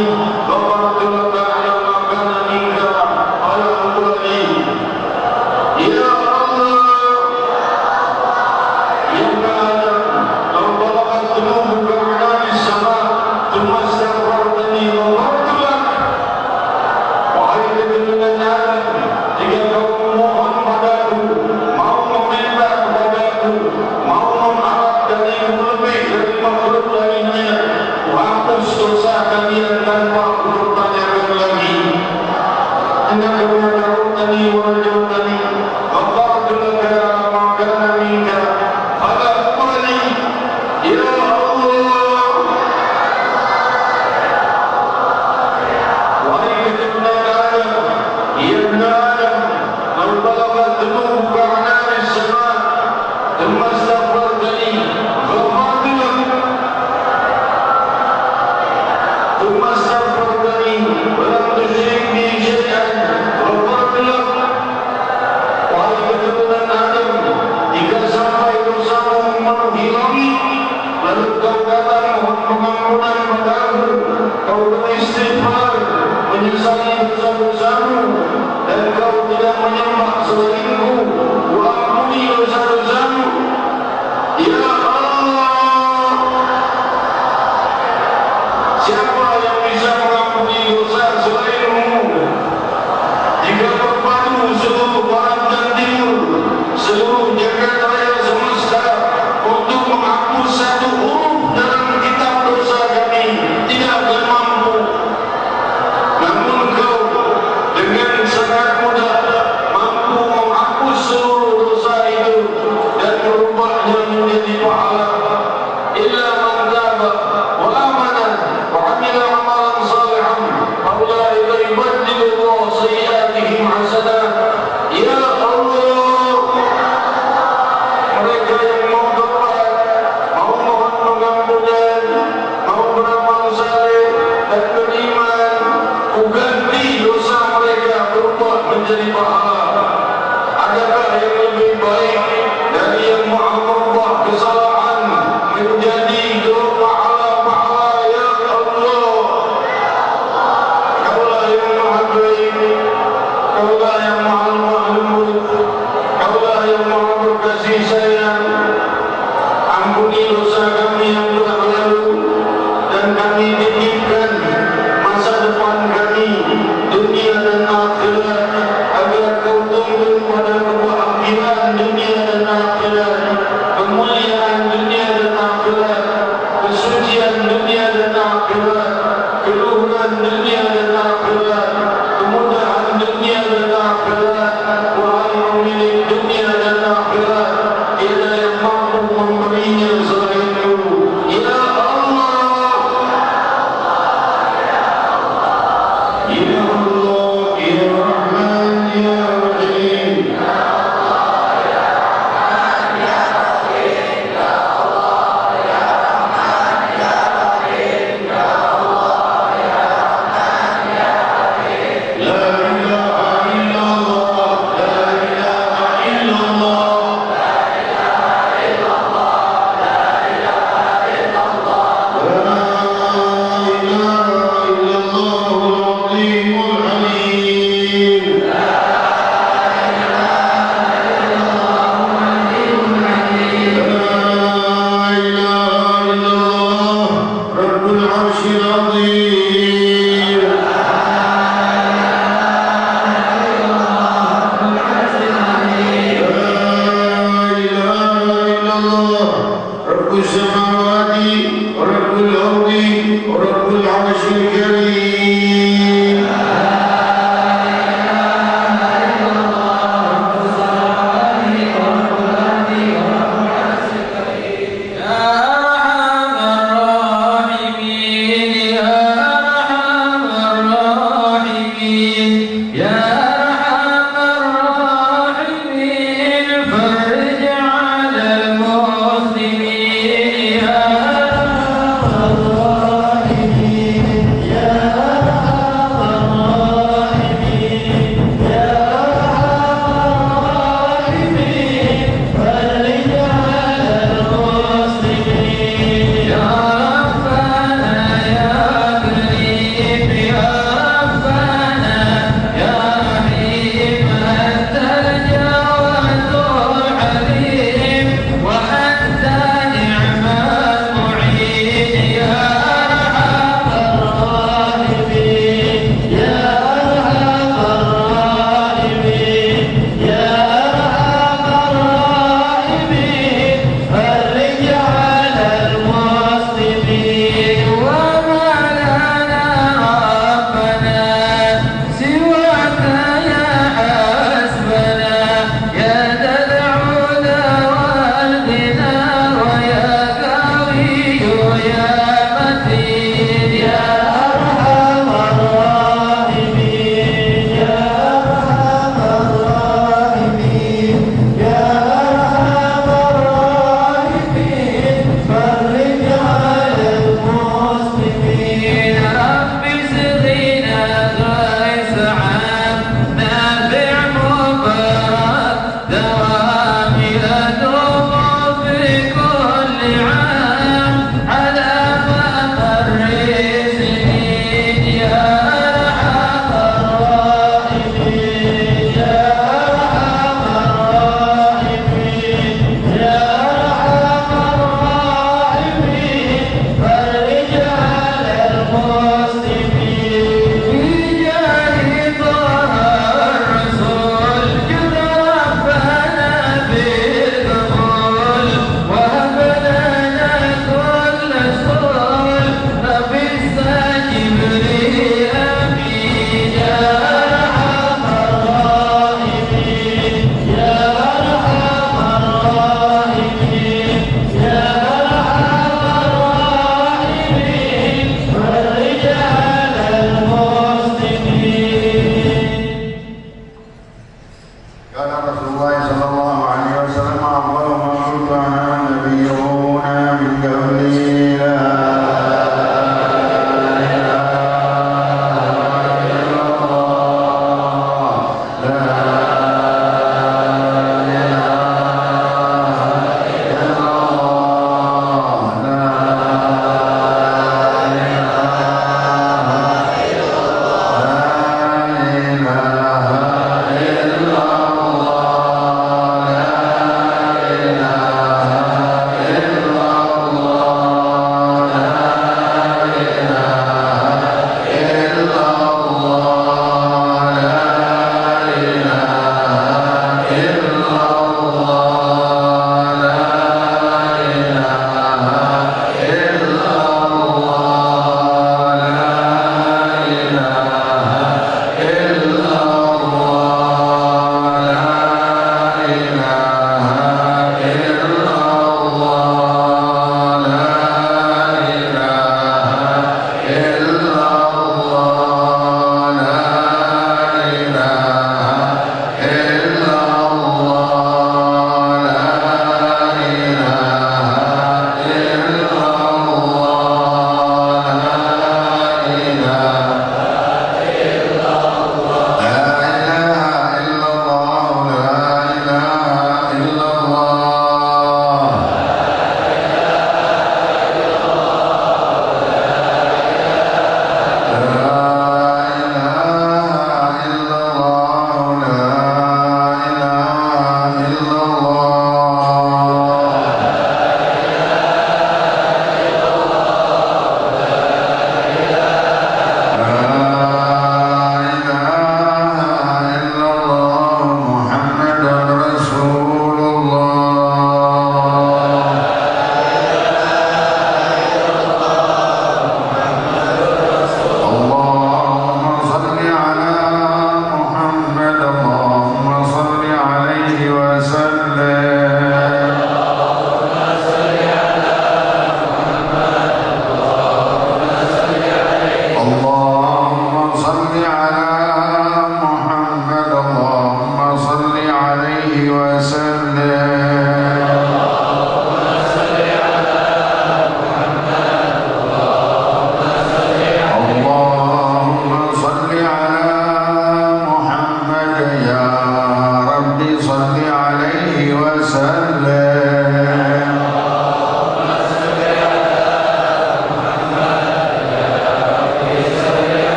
ghafartu laka ala ma kana minka ala amrani. Ya Allah, Ya Adam, kau balagat dhunubuka anani sama thumma astaghfartani ghafartu laka. Wahai keturunan Adam, jika kau memohon padaku, mau meminta kepadaku, mau mengharap dariku lebih dari makhluk lainnya, kuhapus dosa kalian tanpa bertanyakan lagi. Innaka ma da'awtani wa rajawtani ghafartu laka ala ma kana minka fala ubali. Ya Allah, wahai keturunan Adam, ya ibn Adam, law balagat dhunubuka anani sama thumma astaghfartani ghafartu laka thumma astaghfartani wa lam tusyrik bi syai'an ghafartu laka. Wahai keturunan Adam, jika sampai dosamu memenuhi langit, lalu kau datang mohon pengampunan padaku, kau beristighfar menyesali dosa-dosamu, dan kau tidak menyembah selainku, kuampuni dosa-dosamu. Ya Allah, siapa yang bisa mengampuni dosa selainmu? Jika berpadu seluruh barat dan timur, seluruh jagat raya semesta untuk menghapus satu huruf dalam kitab dosa kami, tidak akan mampu. Namun kau dengan sangat mudah mampu menghapus seluruh dosa itu dan merubahnya menjadi pahala. Illa man taba wa amana wa amila amalan salihan faulaika yubaddilullahu sayyi'atihim hasanat. Ya Allah, mereka yang mau tobat, mau mohon pengampunan, mau beramal saleh dan beriman, kuganti dosa mereka berubah menjadi pahala. Adakah yang lebih baik dari yang maha merubah kesalahan menjadi pahala-pahala? Ya Allah, Kaulah yang maha baik, Kaulah yang maha lembut, Kaulah yang maha berkasih sayang. Ampuni dosa kami yang telah lalu, dan kami titipkan masa depan kami, dunia dan akhirat, agar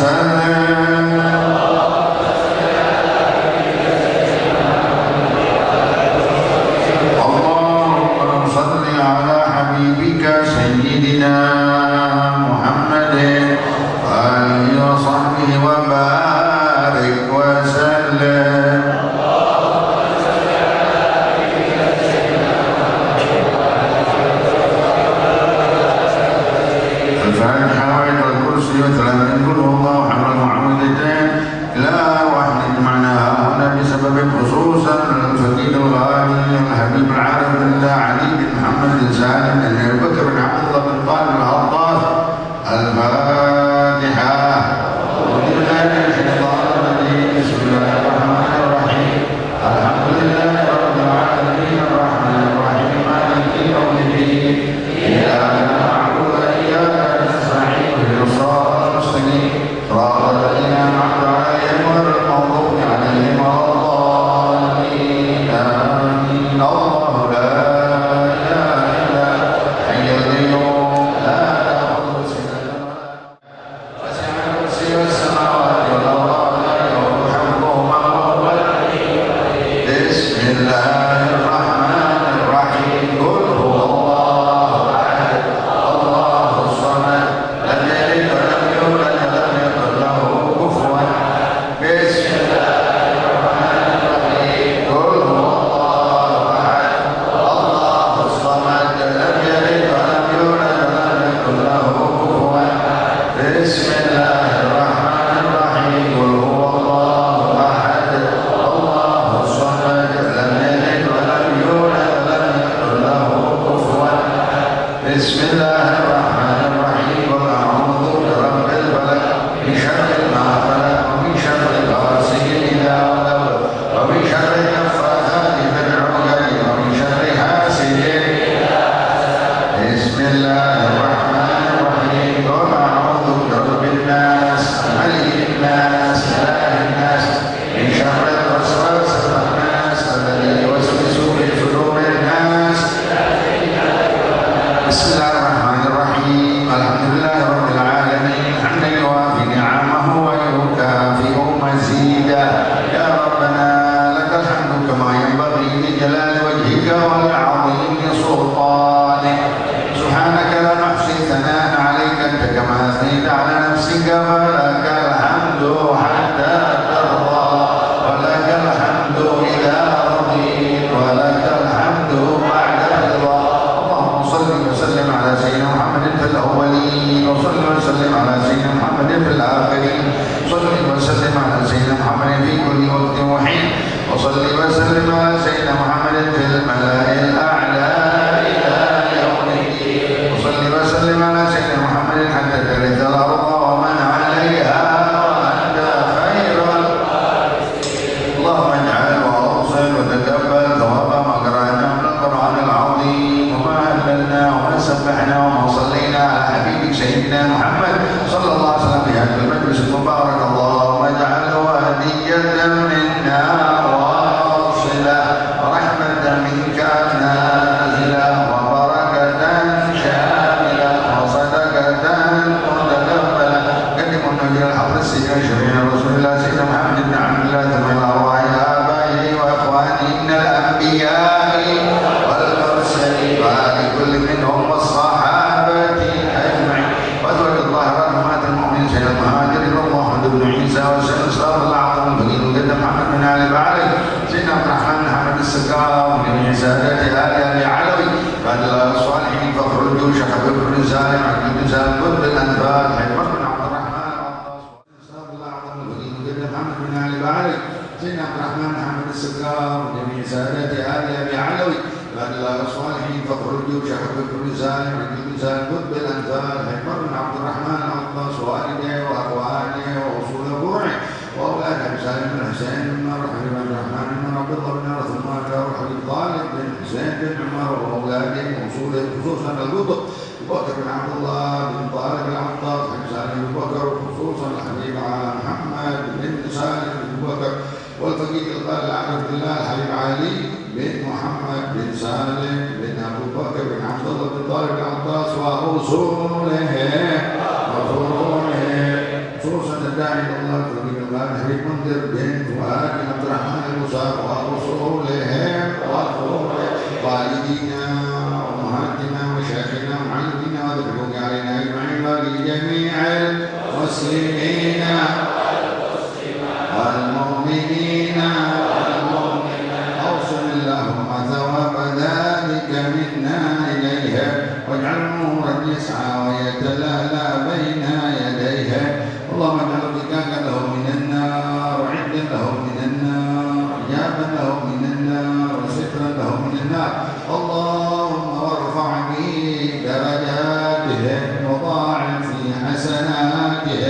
وسلم. اللهم صل على حبيبك سيدنا محمد وآله وصحبه وبارك وسلم. الفاتحة وآية الكرسي وثلاث من قل هو الله أحد المعوذتين لا واحد معناها هنا بسبب خصوصا الفقيد الغالي الحبيب العارف بالله علي بن محمد بن سالم بن أبي بكر بن عبد الله بن طالب العطاس. الفاتحة. أعوذ بالله من الشيطان الرجيم. بسم الله الرحمن الرحيم. الحمد لله رب العالمين الرحمن الرحيم مالك يوم الدين. إياك نعبد وإياك نستعين اهدنا الصراط المستقيم صراط الذين أنعمت عليهم غير المغضوب عليهم ولا الضالين. آمين. الله لا إله إلا هو الحي القيوم لا تأخذه سنة وسع كرسيه السماوات والأرض لا يؤوده حفظهما وهو العلي العظيم. بسم الله الرحمن الرحيم. قل هو الله أحد الله الصمد لم يلد ولم يولد ولم يكن له كفوا أحد. بسم الله الرحمن الرحيم. قل هو الله أحد الله الصمد لم يلد ولم يولد ولم يكن له كفوا أحد. بسم الله الرحمن الرحيم. قل هو الله أحد الله الصمد لم يلد ولم يولد ولم يكن له كفوا أحد. بسم الله الرحمن الرحيم. قل أعوذ برب الفلق من شر ما خلق ومن شر غاسق إذا وقب ومن شر النفاثات في العقد ومن شر حاسد إذا حسد. بسم الله الرحمن الرحيم. قل أعوذ برب الناس ملك الناس إله الناس من شر الوسواس الخناس الذي يوسوس في صدور الناس. بسم الله الرحمن الرحيم. الحمد لله رب العالمين حمدا يوافي نعمه ويكافئ مزيدا. يا ربنا لك الحمد كما ينبغي لجلال وجهك ولعظيم سلطانك. سبحانك لا نحصي ثناء عليك أنت كما أثنيت على نفسك. فلك الحمد حتى ترضى ولك الحمد إذا رضيت ولك الحمد بعد الرضا. اللهم صل وسلم على سيدنا محمد في الأولين وصل وسلم على سيدنا محمد في الآخرين. صل وسلم على سيدنا محمد في كل وقت وحين. وصل وسلم على سيدنا محمد في الملأ الأعلى إلى يوم الدين. وصل وسلم على سيدنا محمد حتى ترث الأرض ومن عليها وأنت خير الوارثين. اللهم اجعل وأوصل وتقبل ثواب ما قرأنا من القرآن العظيم وما أهللنا وما سبحنا وما صلينا على حبيبك سيدنا محمد صلى الله عليه وسلم في هذا المجلس المبارك. اللهم اجعله هدية منا واصلة ورحمة منك نازلة وبركة شاملة وصدقة متقبلة. قدموا النبي الحضر السيدنا شفيعنا رسول الله سيدنا محمد بن عبد الله ثم الأرواح آبائه وإخوانه من الأنبياء والمرسلين وآل كل منهم والصحابة أجمعين. وأزواج الظاهرات أمهات المؤمنين سيدنا المهاجرين محمد بن عيسى وسيدنا الإسلام الأعظم الفقير جد محمد بن علي بعلي سيدنا عبد الرحمن بن حمد السكار من سادات آل علوي بعد الصالحين فخر الجيوش حبيب بن سالم عبد بن سالم قطب الأنفال حكمة بن عبد الرحمن الإسلام الأعظم الفقير جد محمد بن علي بعلي سيدنا عبد الرحمن بن حمد السكار من سادات آل علوي بعد الصالحين فخر الجيوش حبيب بن سالم عبد بن سالم قطب الأنفال حكمة بن عبد الرحمن العطاس والده وأخوانه وأصول فروعه وأولاد حسين بن حسين بن عمر حبيب بن الرحمن بن عبد الله بن عمر ثم حبيب طالب بن حسين بن عمر وأولاده وأصوله خصوصا القطب بكر بن عبد الله بن طالب العطاس حسين بن بكر خصوصا الحبيب على محمد بن سالم بن بكر والفقيه القائل العارف بالله الحبيب علي بن محمد بن سالم بن أبو بكر بن عبد الله بن طالب العطاس وأصوله خصوصا إلا الله فريد الله حبيب منذر بن فؤاد عبد الرحمن المصاب ورسولهم والدينا وأمهاتنا ومشايخنا ومعلمينا وذبحوك علينا أجمعين ولجميع المسلمين والمؤمنين أوصل اللهم ثواب ذلك منا إليها واجعل نورا يسعى ويتلالى بين يديها اللهم اجعل فكاكا له من النار وعدا له من النار حجابا له من النار وسترا له من النار اللهم وارفع به درجاته وضاعف في حسناته.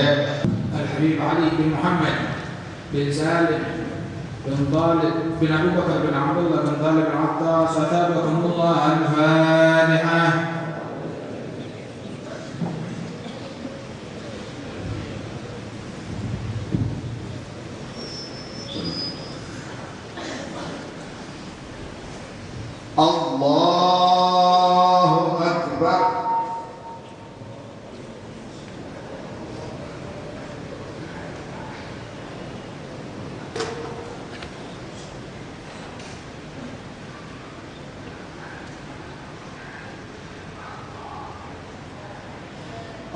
الحبيب علي بن محمد بن سالم بن طالب بن أبي بكر بن عبد الله بن طالب بن عطاس أثابكم الله. الفاتحة. الله أكبر.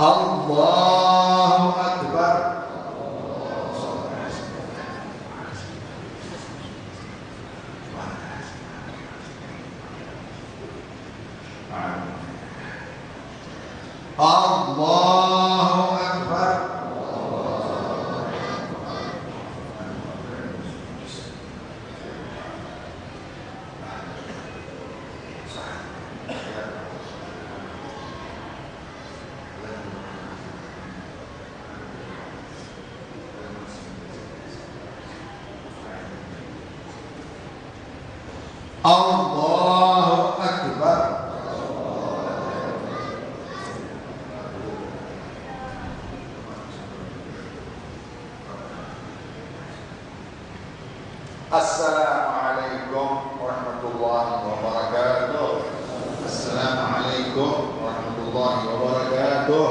الله أكبر. الله أكبر. الله أكبر. السلام عليكم ورحمة الله وبركاته. السلام عليكم ورحمة الله وبركاته.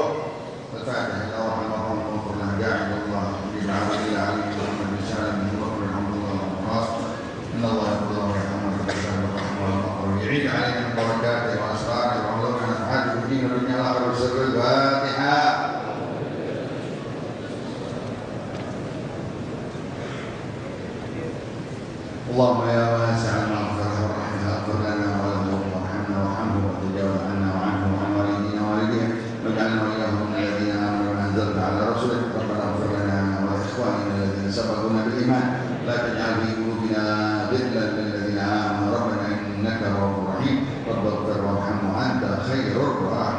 الفاتحة. إلى رحمة الله وغفر له جاعل الله بجعل إلى علي محمد بن سالم بن بكر الحمد لله والخلاص إن الله يغفر له ويرحمه ويرحمه الرحمة والمغفرة ويعيد علينا من بركاته وأسراره وعلومنا نفعات في الدين والدنيا الآخرة بسر الفاتحة. اللهم يا واسع المغفرة والرحمة اغفر لنا وله وارحمنا وارحمه وتجاوز عنا وعنه وعن والدينا ووالديه واجعلنا واياهم من الذين امنوا بما انزلت على رسلك ربنا اغفر لنا ولاخواننا الذين سبقونا بالايمان لا تجعل في قلوبنا غلا للذين امنوا ربنا انك رؤوف رحيم رب اغفر وارحم وانت خير الراحمين.